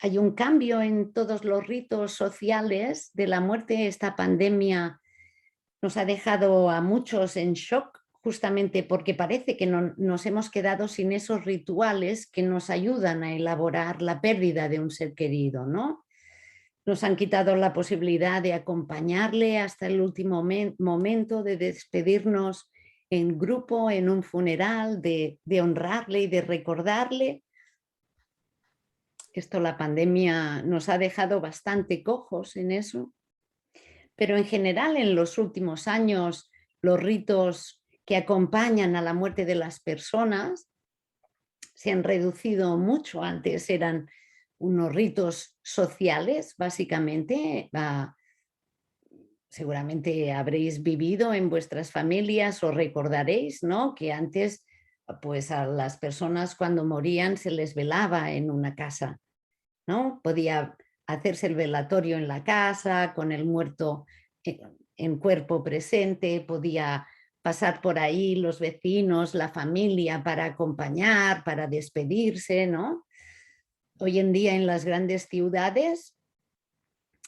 hay un cambio en todos los ritos sociales de la muerte. Esta pandemia nos ha dejado a muchos en shock, justamente porque parece que nos hemos quedado sin esos rituales que nos ayudan a elaborar la pérdida de un ser querido, ¿no? Nos han quitado la posibilidad de acompañarle hasta el último momento, de despedirnos en grupo, en un funeral, de honrarle y de recordarle. Esto, la pandemia nos ha dejado bastante cojos en eso. Pero en general, en los últimos años, los ritos que acompañan a la muerte de las personas se han reducido mucho. Antes eran unos ritos sociales, básicamente. Seguramente habréis vivido en vuestras familias o recordaréis, ¿no?, que antes, pues a las personas cuando morían se les velaba en una casa, ¿no? Podía hacerse el velatorio en la casa, con el muerto en cuerpo presente, podía pasar por ahí los vecinos, la familia para acompañar, para despedirse, ¿no? Hoy en día en las grandes ciudades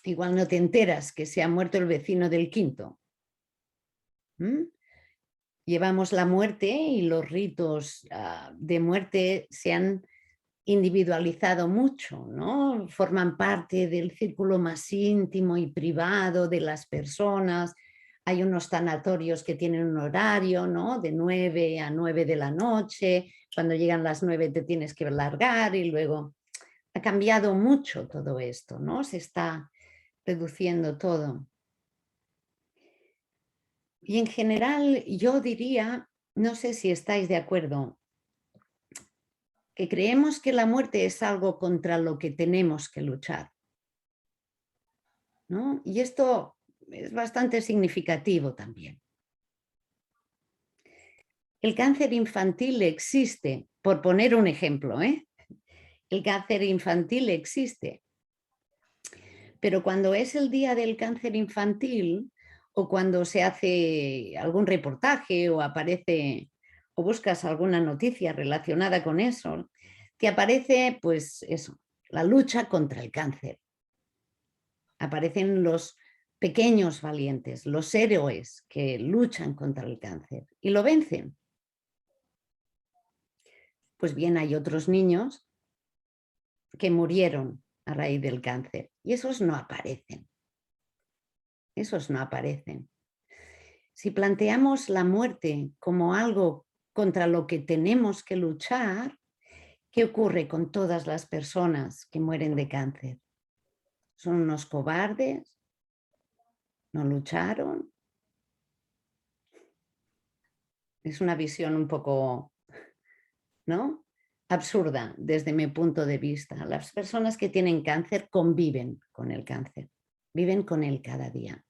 igual no te enteras que se ha muerto el vecino del quinto. Llevamos la muerte y los ritos de muerte se han individualizado mucho, ¿no? Forman parte del círculo más íntimo y privado de las personas. Hay unos tanatorios que tienen un horario, ¿no?, de 9 a 9 de la noche. Cuando llegan las 9 te tienes que largar y luego... Ha cambiado mucho todo esto, ¿no? Se está reduciendo todo. Y en general yo diría, no sé si estáis de acuerdo, que creemos que la muerte es algo contra lo que tenemos que luchar, ¿no? Y esto es bastante significativo también. El cáncer infantil existe, por poner un ejemplo, ¿eh? El cáncer infantil existe. Pero cuando es el día del cáncer infantil, o cuando se hace algún reportaje o aparece o buscas alguna noticia relacionada con eso, te aparece pues eso, la lucha contra el cáncer. Aparecen los pequeños valientes, los héroes que luchan contra el cáncer y lo vencen. Pues bien, hay otros niños que murieron a raíz del cáncer y esos no aparecen. Esos no aparecen. Si planteamos la muerte como algo contra lo que tenemos que luchar, ¿qué ocurre con todas las personas que mueren de cáncer? ¿Son unos cobardes? ¿No lucharon? Es una visión un poco, ¿no?, absurda desde mi punto de vista. Las personas que tienen cáncer conviven con el cáncer, viven con él cada día.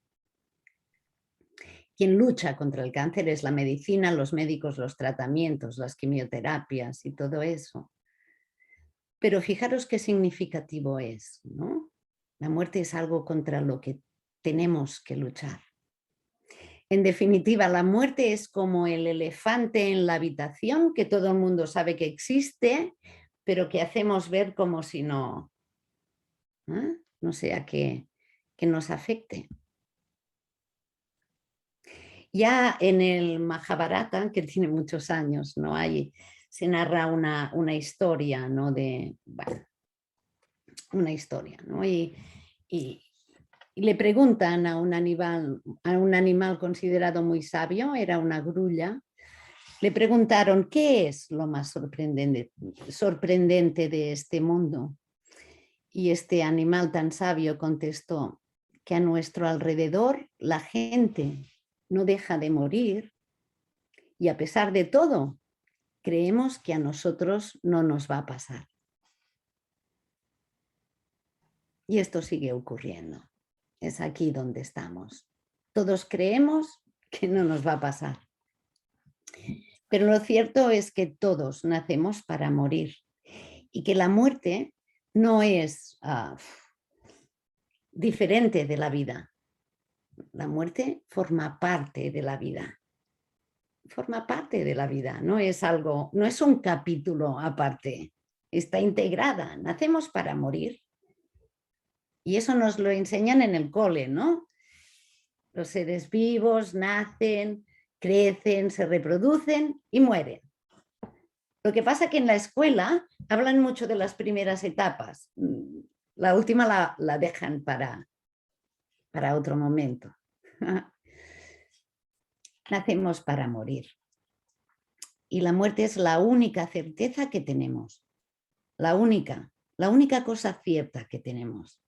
Quien lucha contra el cáncer es la medicina, los médicos, los tratamientos, las quimioterapias y todo eso. Pero fijaros qué significativo es, ¿no? La muerte es algo contra lo que tenemos que luchar. En definitiva, la muerte es como el elefante en la habitación que todo el mundo sabe que existe, pero que hacemos ver como si no, no sea que nos afecte. Ya en el Mahabharata, que tiene muchos años, ¿no? Ahí se narra una historia, ¿no? Una historia, ¿no? Y le preguntan a un animal considerado muy sabio, era una grulla, le preguntaron, ¿qué es lo más sorprendente de este mundo? Y este animal tan sabio contestó que a nuestro alrededor la gente no deja de morir y a pesar de todo creemos que a nosotros no nos va a pasar. Y esto sigue ocurriendo. Es aquí donde estamos. Todos creemos que no nos va a pasar. Pero lo cierto es que todos nacemos para morir y que la muerte no es diferente de la vida. La muerte forma parte de la vida. Forma parte de la vida, no es algo, no es un capítulo aparte, está integrada. Nacemos para morir. Y eso nos lo enseñan en el cole, ¿no? Los seres vivos nacen, crecen, se reproducen y mueren. Lo que pasa es que en la escuela hablan mucho de las primeras etapas. La última la dejan para otro momento. Nacemos para morir. Y la muerte es la única certeza que tenemos. La única cosa cierta que tenemos.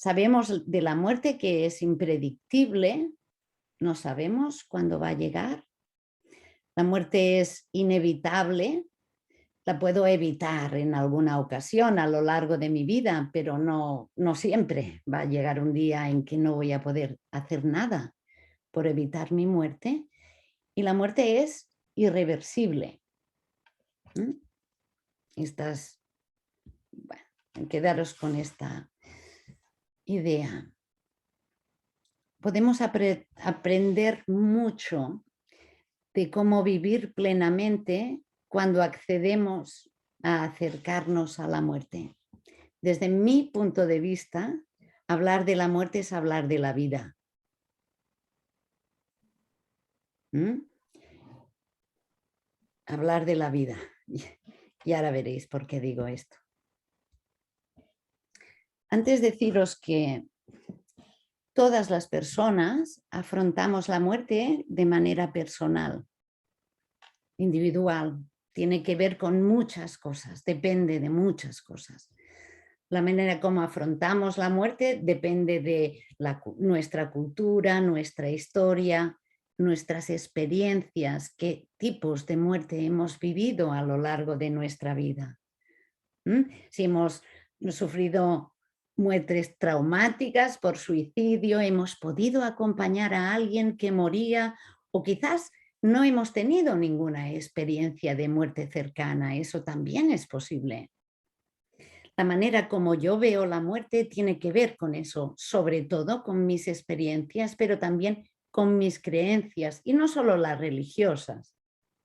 Sabemos de la muerte que es impredictible, no sabemos cuándo va a llegar. La muerte es inevitable, la puedo evitar en alguna ocasión a lo largo de mi vida, pero no siempre va a llegar un día en que no voy a poder hacer nada por evitar mi muerte. Y la muerte es irreversible. Bueno, quedaros con esta idea. Podemos aprender mucho de cómo vivir plenamente cuando accedemos a acercarnos a la muerte. Desde mi punto de vista, hablar de la muerte es hablar de la vida. Hablar de la vida. Y ahora veréis por qué digo esto. Antes deciros que todas las personas afrontamos la muerte de manera personal, individual. Tiene que ver con muchas cosas, depende de muchas cosas. La manera como afrontamos la muerte depende de nuestra cultura, nuestra historia, nuestras experiencias, qué tipos de muerte hemos vivido a lo largo de nuestra vida. Si hemos sufrido muertes traumáticas por suicidio, hemos podido acompañar a alguien que moría o quizás no hemos tenido ninguna experiencia de muerte cercana, eso también es posible. La manera como yo veo la muerte tiene que ver con eso, sobre todo con mis experiencias, pero también con mis creencias, y no solo las religiosas.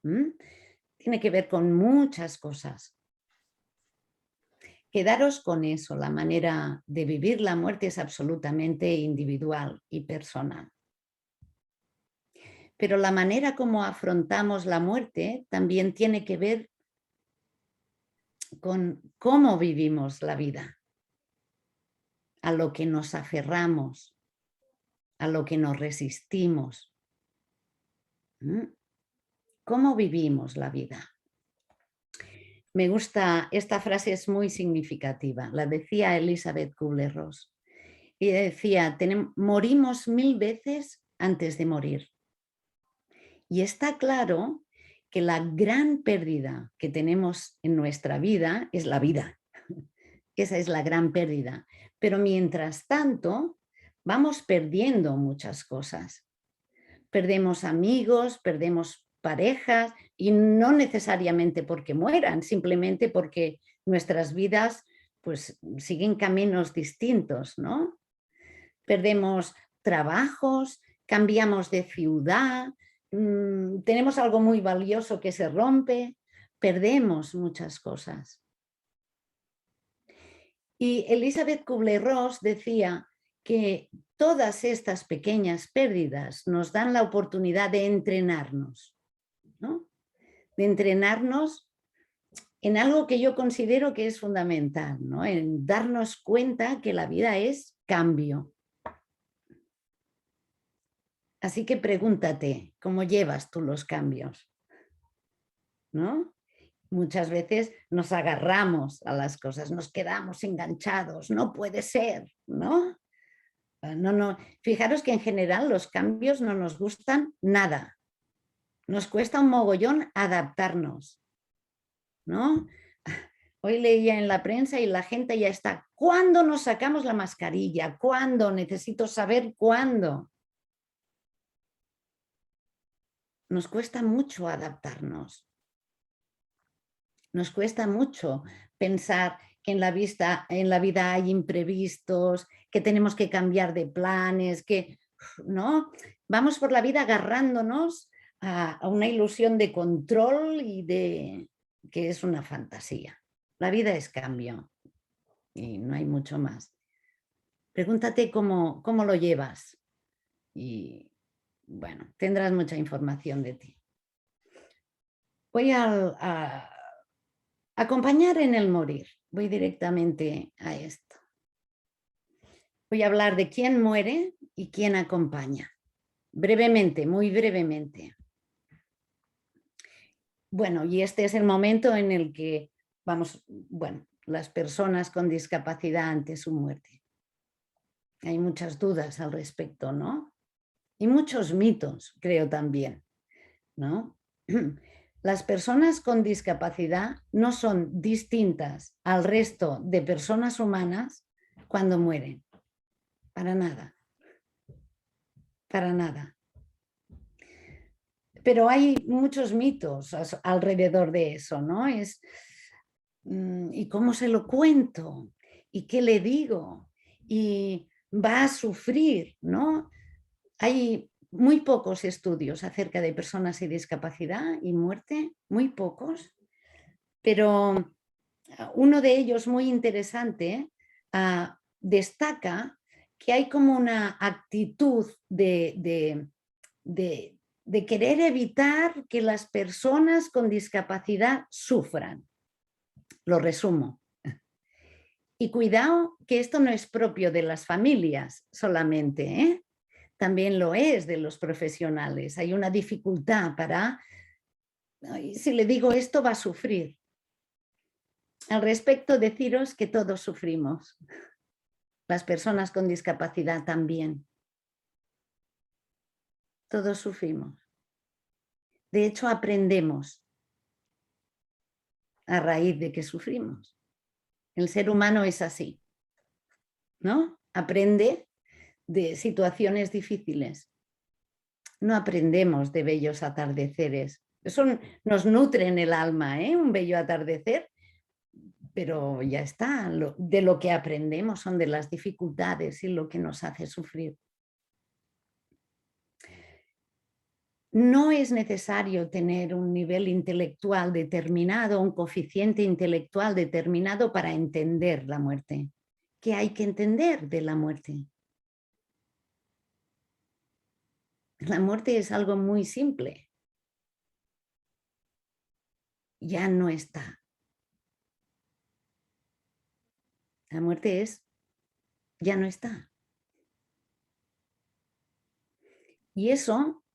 Tiene que ver con muchas cosas. Quedaros con eso, la manera de vivir la muerte es absolutamente individual y personal. Pero la manera como afrontamos la muerte también tiene que ver con cómo vivimos la vida, a lo que nos aferramos, a lo que nos resistimos. ¿Cómo vivimos la vida? Me gusta, esta frase es muy significativa, la decía Elizabeth Kubler-Ross. Y decía, morimos 1000 veces antes de morir. Y está claro que la gran pérdida que tenemos en nuestra vida es la vida. Esa es la gran pérdida. Pero mientras tanto, vamos perdiendo muchas cosas. Perdemos amigos, perdemos parejas, y no necesariamente porque mueran, simplemente porque nuestras vidas pues siguen caminos distintos, ¿no? Perdemos trabajos, cambiamos de ciudad, tenemos algo muy valioso que se rompe, perdemos muchas cosas. Y Elizabeth Kubler-Ross decía que todas estas pequeñas pérdidas nos dan la oportunidad de entrenarnos, ¿no? De entrenarnos en algo que yo considero que es fundamental, ¿no? En darnos cuenta que la vida es cambio. Así que pregúntate, ¿cómo llevas tú los cambios? ¿No? Muchas veces nos agarramos a las cosas, nos quedamos enganchados, no puede ser, ¿no? No. Fijaros que en general los cambios no nos gustan nada. Nos cuesta un mogollón adaptarnos, ¿no? Hoy leía en la prensa y la gente ya está, ¿cuándo nos sacamos la mascarilla? ¿Cuándo? Necesito saber cuándo. Nos cuesta mucho adaptarnos. Nos cuesta mucho pensar que en la vida hay imprevistos, que tenemos que cambiar de planes, que no, vamos por la vida agarrándonos a una ilusión de control y de que es una fantasía. La vida es cambio y no hay mucho más. Pregúntate cómo lo llevas y bueno, tendrás mucha información de ti. Voy a acompañar en el morir. Voy directamente a esto. Voy a hablar de quién muere y quién acompaña. Brevemente, muy brevemente. Bueno, y este es el momento en el que las personas con discapacidad ante su muerte. Hay muchas dudas al respecto, ¿no? Y muchos mitos, creo también, ¿no? Las personas con discapacidad no son distintas al resto de personas humanas cuando mueren. Para nada. Para nada. Pero hay muchos mitos alrededor de eso, ¿no? ¿Y cómo se lo cuento? ¿Y qué le digo? Y va a sufrir, ¿no? Hay muy pocos estudios acerca de personas y discapacidad y muerte, muy pocos, pero uno de ellos muy interesante destaca que hay como una actitud de querer evitar que las personas con discapacidad sufran. Lo resumo. Y cuidado que esto no es propio de las familias solamente, ¿eh? También lo es de los profesionales. Hay una dificultad para, si le digo esto va a sufrir. Al respecto, deciros que todos sufrimos. Las personas con discapacidad también. Todos sufrimos. De hecho, aprendemos a raíz de que sufrimos. El ser humano es así, ¿no? Aprende de situaciones difíciles. No aprendemos de bellos atardeceres. Eso nos nutre en el alma, ¿eh? Un bello atardecer, pero ya está, de lo que aprendemos son de las dificultades y lo que nos hace sufrir. No es necesario tener un nivel intelectual determinado, un coeficiente intelectual determinado para entender la muerte. ¿Qué hay que entender de la muerte? La muerte es algo muy simple. Ya no está. La muerte es, ya no está. Y eso,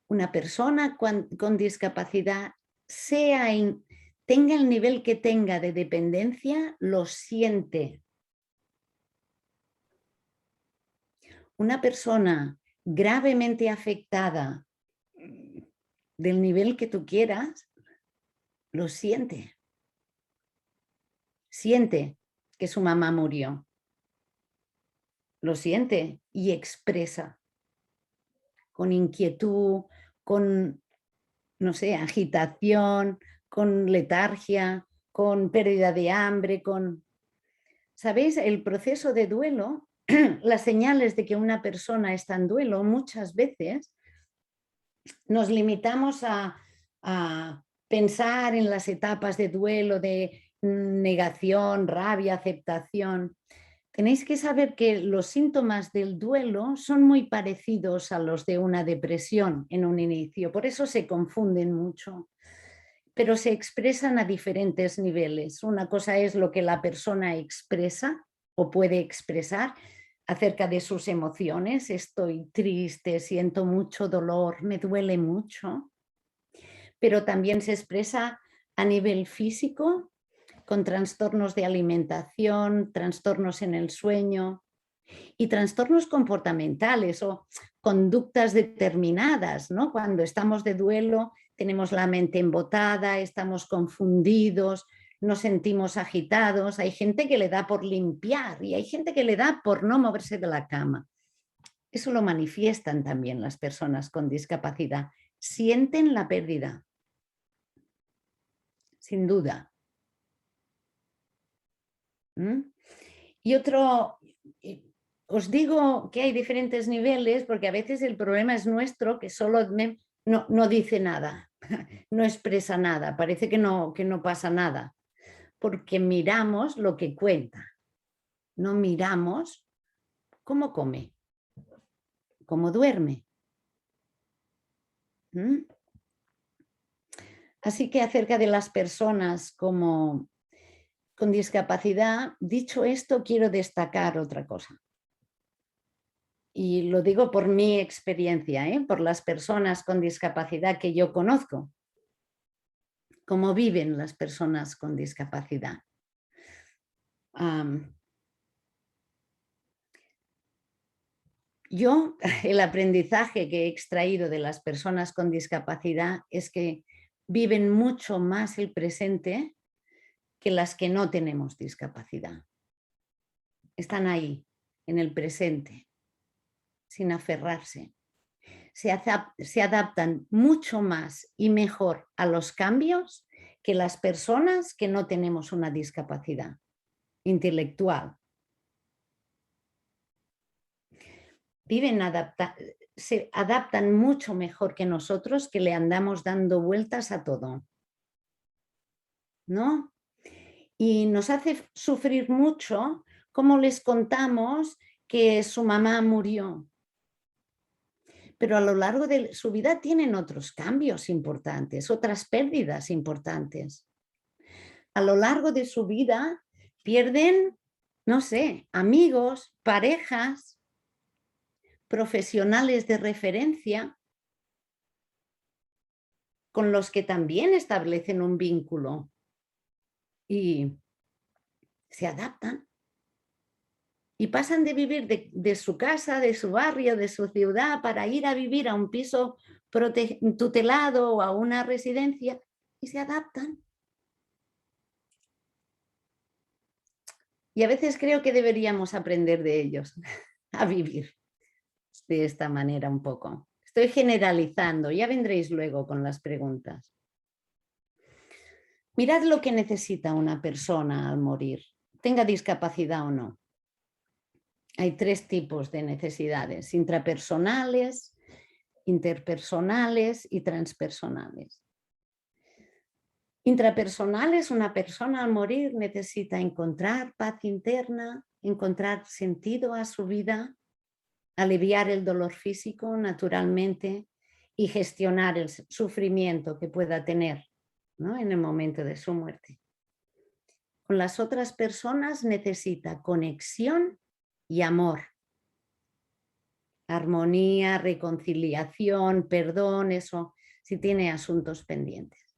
una persona con discapacidad, tenga el nivel que tenga de dependencia, lo siente. Una persona gravemente afectada del nivel que tú quieras, lo siente. Siente que su mamá murió. Lo siente y expresa con inquietud, con, no sé, agitación, con letargia, con pérdida de hambre, con... ¿Sabéis? El proceso de duelo, las señales de que una persona está en duelo, muchas veces nos limitamos a pensar en las etapas de duelo, de negación, rabia, aceptación. Tenéis que saber que los síntomas del duelo son muy parecidos a los de una depresión en un inicio, por eso se confunden mucho, pero se expresan a diferentes niveles. Una cosa es lo que la persona expresa o puede expresar acerca de sus emociones. Estoy triste, siento mucho dolor, me duele mucho, pero también se expresa a nivel físico, con trastornos de alimentación, trastornos en el sueño y trastornos comportamentales o conductas determinadas, ¿no? Cuando estamos de duelo tenemos la mente embotada, estamos confundidos, nos sentimos agitados. Hay gente que le da por limpiar y hay gente que le da por no moverse de la cama. Eso lo manifiestan también las personas con discapacidad. Sienten la pérdida, sin duda. Y os digo que hay diferentes niveles porque a veces el problema es nuestro, que solo no dice nada, no expresa nada, parece que no pasa nada, porque miramos lo que cuenta, no miramos cómo come, cómo duerme. Así que acerca de las personas con discapacidad, dicho esto, quiero destacar otra cosa. Y lo digo por mi experiencia, por las personas con discapacidad que yo conozco, cómo viven las personas con discapacidad. Yo, el aprendizaje que he extraído de las personas con discapacidad es que viven mucho más el presente que las que no tenemos discapacidad. Están ahí, en el presente, sin aferrarse. Se adaptan mucho más y mejor a los cambios que las personas que no tenemos una discapacidad intelectual. Se adaptan mucho mejor que nosotros, que le andamos dando vueltas a todo, ¿no? Y nos hace sufrir mucho cómo les contamos que su mamá murió. Pero a lo largo de su vida tienen otros cambios importantes, otras pérdidas importantes. A lo largo de su vida pierden, no sé, amigos, parejas, profesionales de referencia con los que también establecen un vínculo y se adaptan. Y pasan de vivir de su casa, de su barrio, de su ciudad, para ir a vivir a un piso tutelado o a una residencia y se adaptan. Y a veces creo que deberíamos aprender de ellos a vivir de esta manera un poco. Estoy generalizando, ya vendréis luego con las preguntas. Mirad lo que necesita una persona al morir, tenga discapacidad o no. Hay 3 tipos de necesidades: intrapersonales, interpersonales y transpersonales. Intrapersonales, una persona al morir necesita encontrar paz interna, encontrar sentido a su vida, aliviar el dolor físico naturalmente y gestionar el sufrimiento que pueda tener, ¿no?, en el momento de su muerte. Con las otras personas necesita conexión y amor, armonía, reconciliación, perdón, eso si tiene asuntos pendientes.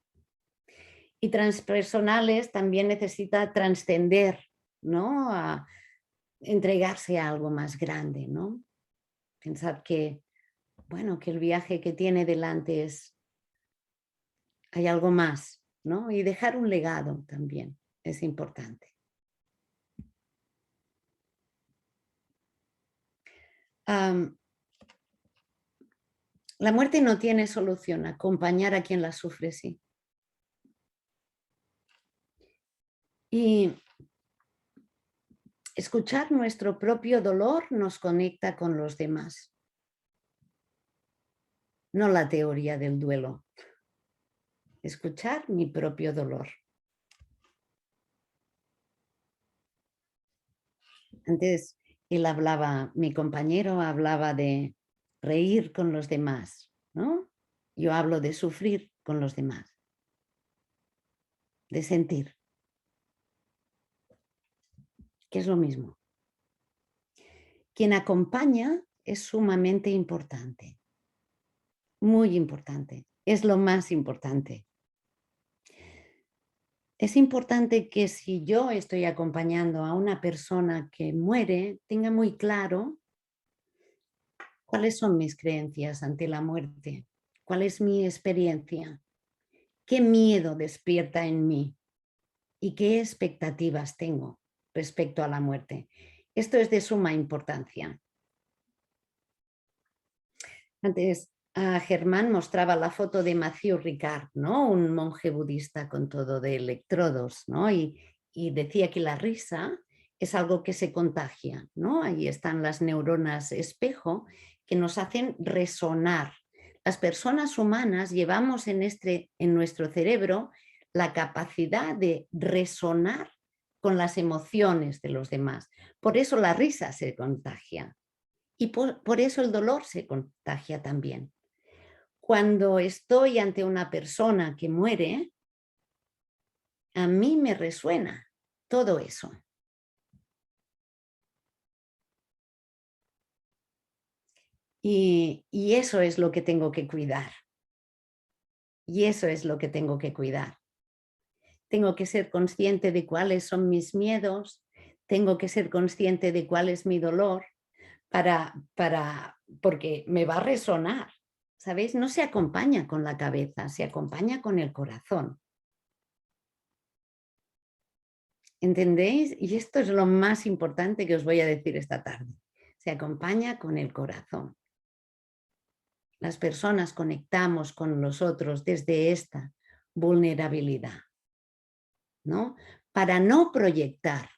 Y transpersonales también necesita trascender, ¿no?, a entregarse a algo más grande, ¿no? Pensar que, bueno, que el viaje que tiene delante hay algo más, ¿no? Y dejar un legado también es importante. La muerte no tiene solución, acompañar a quien la sufre sí. Y escuchar nuestro propio dolor nos conecta con los demás, no la teoría del duelo. Escuchar mi propio dolor. Antes mi compañero hablaba de reír con los demás, ¿no? Yo hablo de sufrir con los demás, de sentir, que es lo mismo. Quien acompaña es sumamente importante, muy importante, es lo más importante. Es importante que si yo estoy acompañando a una persona que muere, tenga muy claro cuáles son mis creencias ante la muerte, cuál es mi experiencia, qué miedo despierta en mí y qué expectativas tengo respecto a la muerte. Esto es de suma importancia. Antes Germán mostraba la foto de Mathieu Ricard, ¿no?, un monje budista con todo de electrodos, ¿no? Y decía que la risa es algo que se contagia, ¿no? Ahí están las neuronas espejo que nos hacen resonar. Las personas humanas llevamos en nuestro cerebro la capacidad de resonar con las emociones de los demás. Por eso la risa se contagia y por eso el dolor se contagia también. Cuando estoy ante una persona que muere, a mí me resuena todo eso. Y eso es lo que tengo que cuidar. Y eso es lo que tengo que cuidar. Tengo que ser consciente de cuáles son mis miedos, tengo que ser consciente de cuál es mi dolor, porque me va a resonar, ¿sabéis? No se acompaña con la cabeza, se acompaña con el corazón. ¿Entendéis? Y esto es lo más importante que os voy a decir esta tarde. Se acompaña con el corazón. Las personas conectamos con los otros desde esta vulnerabilidad, ¿no? Para no proyectar.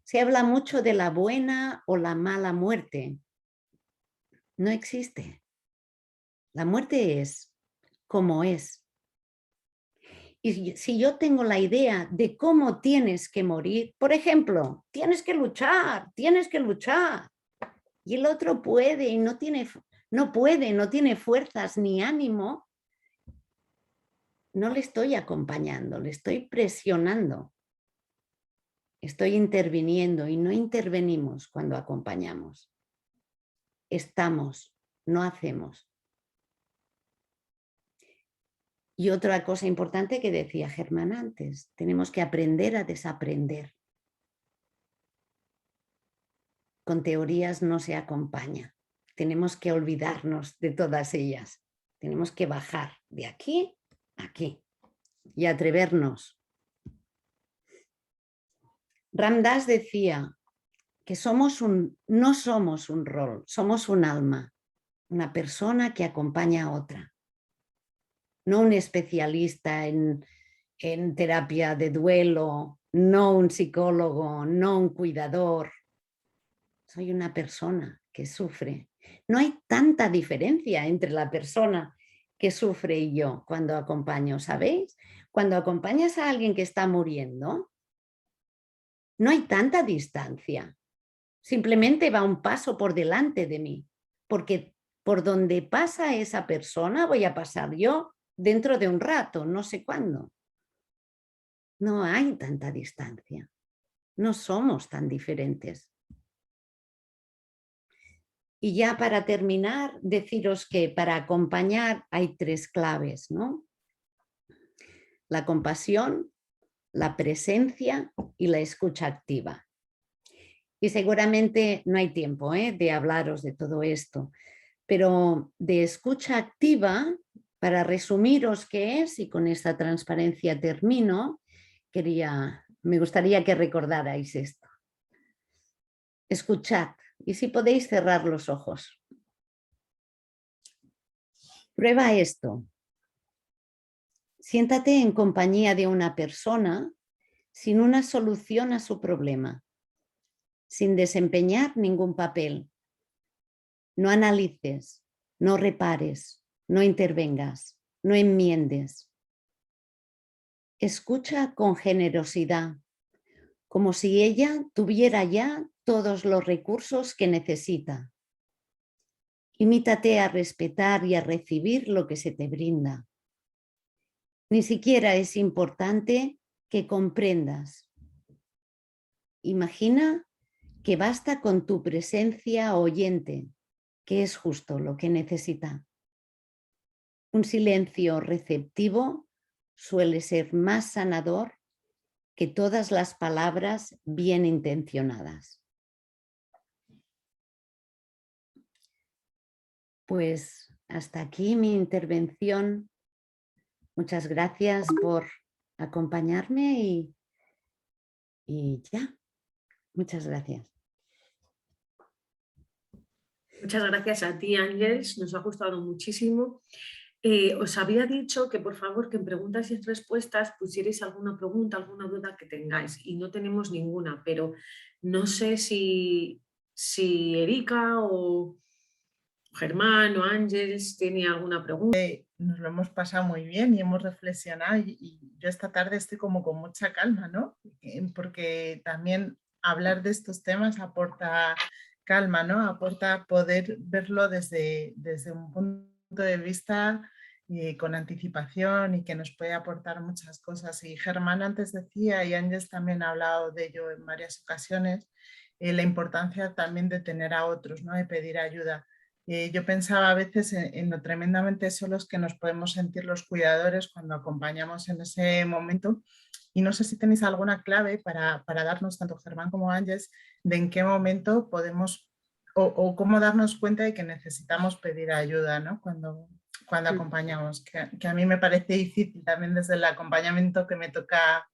Se habla mucho de la buena o la mala muerte. No existe. La muerte es como es. Y si yo tengo la idea de cómo tienes que morir, por ejemplo, tienes que luchar, y el otro puede y no tiene fuerzas ni ánimo, no le estoy acompañando, le estoy presionando. Estoy interviniendo y no intervenimos cuando acompañamos. Estamos, no hacemos. Y otra cosa importante que decía Germán antes, tenemos que aprender a desaprender. Con teorías no se acompaña. Tenemos que olvidarnos de todas ellas. Tenemos que bajar de aquí a aquí y atrevernos. Ram Dass decía que no somos un rol, somos un alma, una persona que acompaña a otra. no un especialista en terapia de duelo, no un psicólogo, no un cuidador. Soy una persona que sufre. No hay tanta diferencia entre la persona que sufre y yo cuando acompaño, ¿sabéis? Cuando acompañas a alguien que está muriendo, no hay tanta distancia. Simplemente va un paso por delante de mí, porque por donde pasa esa persona voy a pasar yo dentro de un rato, no sé cuándo. No hay tanta distancia. No somos tan diferentes. Y ya para terminar, deciros que para acompañar hay 3 claves, ¿no? La compasión, la presencia y la escucha activa. Y seguramente no hay tiempo de hablaros de todo esto, pero de escucha activa, para resumiros qué es, y con esta transparencia termino, me gustaría que recordarais esto. Escuchad, y si podéis cerrar los ojos. Prueba esto. Siéntate en compañía de una persona sin una solución a su problema, sin desempeñar ningún papel. No analices, no repares, no intervengas, no enmiendes. Escucha con generosidad, como si ella tuviera ya todos los recursos que necesita. Imítate a respetar y a recibir lo que se te brinda. Ni siquiera es importante que comprendas. Imagina que basta con tu presencia oyente, que es justo lo que necesita. Un silencio receptivo suele ser más sanador que todas las palabras bien intencionadas. Pues hasta aquí mi intervención. Muchas gracias por acompañarme y ya. Muchas gracias. Muchas gracias a ti, Ángeles, nos ha gustado muchísimo. Os había dicho que por favor que en preguntas y respuestas pusierais alguna pregunta, alguna duda que tengáis, y no tenemos ninguna, pero no sé si Erika o Germán o Ángeles tiene alguna pregunta. Nos lo hemos pasado muy bien y hemos reflexionado y yo esta tarde estoy como con mucha calma, ¿no? Porque también hablar de estos temas aporta calma, ¿no? Aporta poder verlo desde un punto de vista con anticipación y que nos puede aportar muchas cosas. Y Germán antes decía, y Ángeles también ha hablado de ello en varias ocasiones, la importancia también de tener a otros, ¿no? De pedir ayuda. Yo pensaba a veces en lo tremendamente solos que nos podemos sentir los cuidadores cuando acompañamos en ese momento, y no sé si tenéis alguna clave para darnos, tanto Germán como Ángeles, de en qué momento podemos o cómo darnos cuenta de que necesitamos pedir ayuda, ¿no? Cuando acompañamos, que a mí me parece difícil también desde el acompañamiento que me toca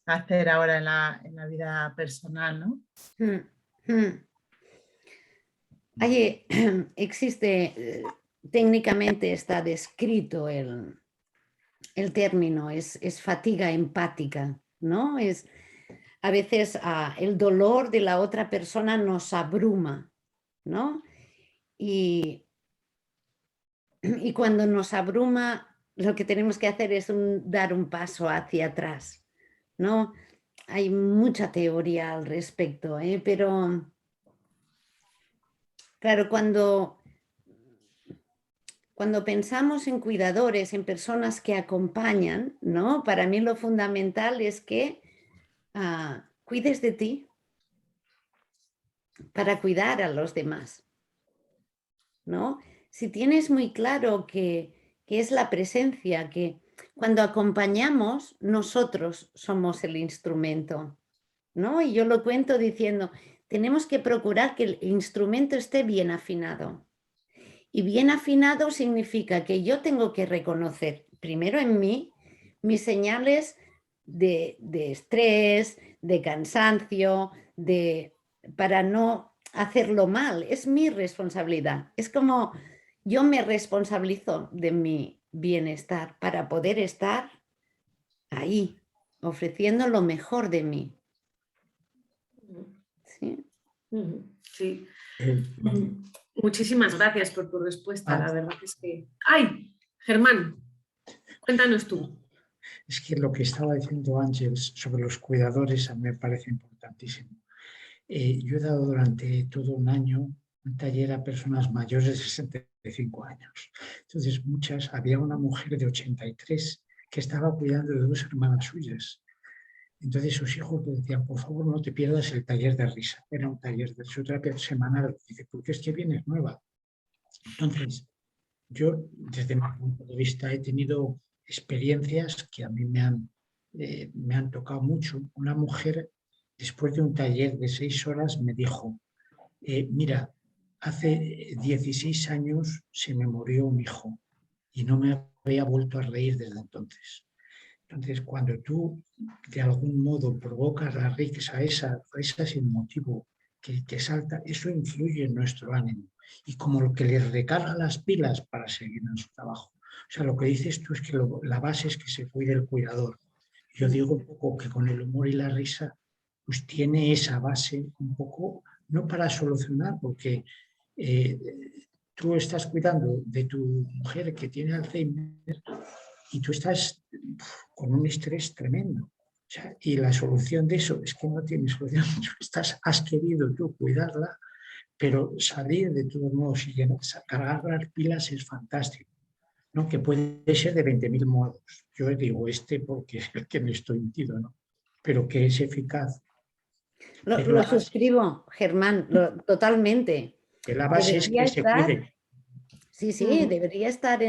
hacer ahora en la vida personal, ¿no? Existe, técnicamente está descrito el término, es fatiga empática, ¿no? A veces el dolor de la otra persona nos abruma, ¿no? Y cuando nos abruma, lo que tenemos que hacer es dar un paso hacia atrás, ¿no? Hay mucha teoría al respecto, pero claro, cuando pensamos en cuidadores, en personas que acompañan, ¿no? Para mí lo fundamental es que cuides de ti para cuidar a los demás, ¿no? Si tienes muy claro que es la presencia, que cuando acompañamos nosotros somos el instrumento, ¿no? Y yo lo cuento diciendo, tenemos que procurar que el instrumento esté bien afinado. Y bien afinado significa que yo tengo que reconocer primero en mí mis señales de estrés, de cansancio, para no hacerlo mal. Es mi responsabilidad. Es como yo me responsabilizo de bienestar, para poder estar ahí, ofreciendo lo mejor de mí. ¿Sí? Sí. Eh, Muchísimas gracias por tu respuesta. Ah. La verdad es que... ¡Ay! Germán, cuéntanos tú. Es que lo que estaba diciendo Ángeles sobre los cuidadores a mí me parece importantísimo. Yo he dado durante todo un año un taller a personas mayores de 65 años. Entonces, había una mujer de 83 que estaba cuidando de 2 hermanas suyas. Entonces sus hijos le decían, por favor, no te pierdas el taller de risa. Era un taller de risoterapia semanal. Dice, porque es que vienes nueva. Entonces, yo, desde mi punto de vista, he tenido experiencias que a mí me han tocado mucho. Una mujer, después de un taller de 6 horas, me dijo, mira, hace 16 años se me murió un hijo y no me había vuelto a reír desde entonces. Entonces, cuando tú de algún modo provocas la risa, esa sin motivo que salta, eso influye en nuestro ánimo y como lo que les recarga las pilas para seguir en su trabajo. O sea, lo que dices tú es que la base es que se cuide el cuidador. Yo digo un poco que con el humor y la risa, pues tiene esa base un poco, no para solucionar, porque tú estás cuidando de tu mujer que tiene Alzheimer y tú estás con un estrés tremendo. O sea, y la solución de eso es que no tienes solución. Has querido tú cuidarla, pero salir de todos modos y cargar las pilas es fantástico, ¿no? Que puede ser de 20.000 modos. Yo digo porque es el que me estoy metido, ¿no? Pero que es eficaz. Lo suscribo, Germán, totalmente. Que la base es que se cuide. Sí, debería estar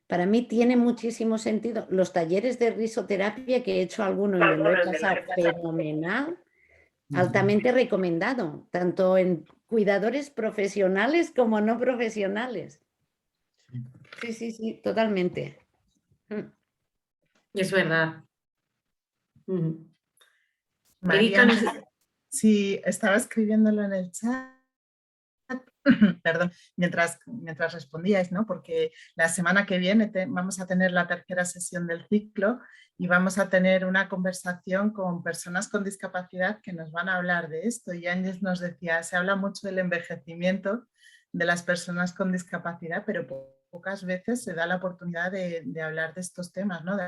para mí tiene muchísimo sentido. Los talleres de risoterapia que he hecho alguno y me lo he pasado fenomenal, altamente recomendado, tanto en cuidadores profesionales como no profesionales. Sí, totalmente. Es verdad. María, sí, estaba escribiéndolo en el chat. Perdón, mientras respondíais, ¿no? Porque la semana que viene vamos a tener la tercera sesión del ciclo y vamos a tener una conversación con personas con discapacidad que nos van a hablar de esto. Y Ángeles nos decía, se habla mucho del envejecimiento de las personas con discapacidad, pero pocas veces se da la oportunidad de hablar de estos temas, ¿no? De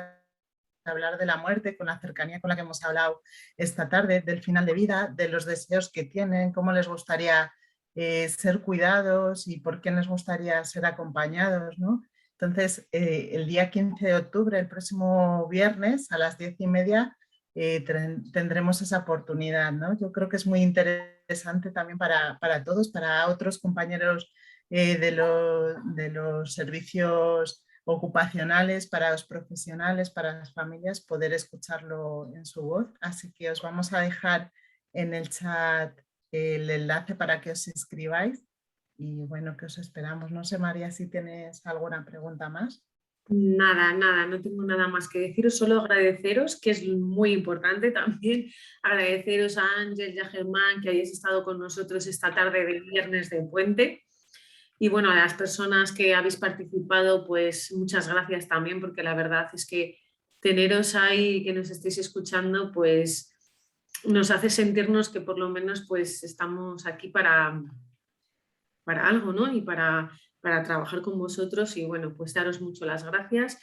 hablar de la muerte con la cercanía con la que hemos hablado esta tarde, del final de vida, de los deseos que tienen, cómo les gustaría ser cuidados y por qué les gustaría ser acompañados, ¿no? Entonces, el día 15 de octubre, el próximo viernes a las 10:30, tendremos esa oportunidad, ¿no? Yo creo que es muy interesante también para todos, para otros compañeros de los servicios ocupacionales, para los profesionales, para las familias, poder escucharlo en su voz. Así que os vamos a dejar en el chat el enlace para que os inscribáis y bueno, que os esperamos. No sé, María, si tienes alguna pregunta más. Nada, no tengo nada más que deciros, solo agradeceros, que es muy importante también, agradeceros a Ángel y a Germán que hayáis estado con nosotros esta tarde de viernes de puente. Y bueno, a las personas que habéis participado, pues muchas gracias también, porque la verdad es que teneros ahí, que nos estéis escuchando, pues nos hace sentirnos que por lo menos pues estamos aquí para algo, ¿no? Y para trabajar con vosotros y bueno, pues daros mucho las gracias.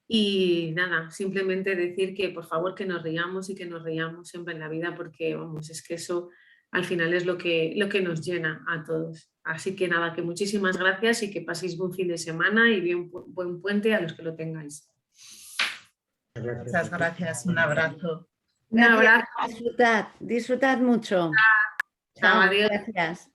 Y nada, simplemente decir que por favor que nos riamos y que nos riamos siempre en la vida, porque vamos, es que eso al final es lo que nos llena a todos. Así que nada, que muchísimas gracias y que paséis buen fin de semana y buen puente a los que lo tengáis. Muchas gracias, un abrazo. Un abrazo. Disfrutad mucho. Chao, adiós. Gracias.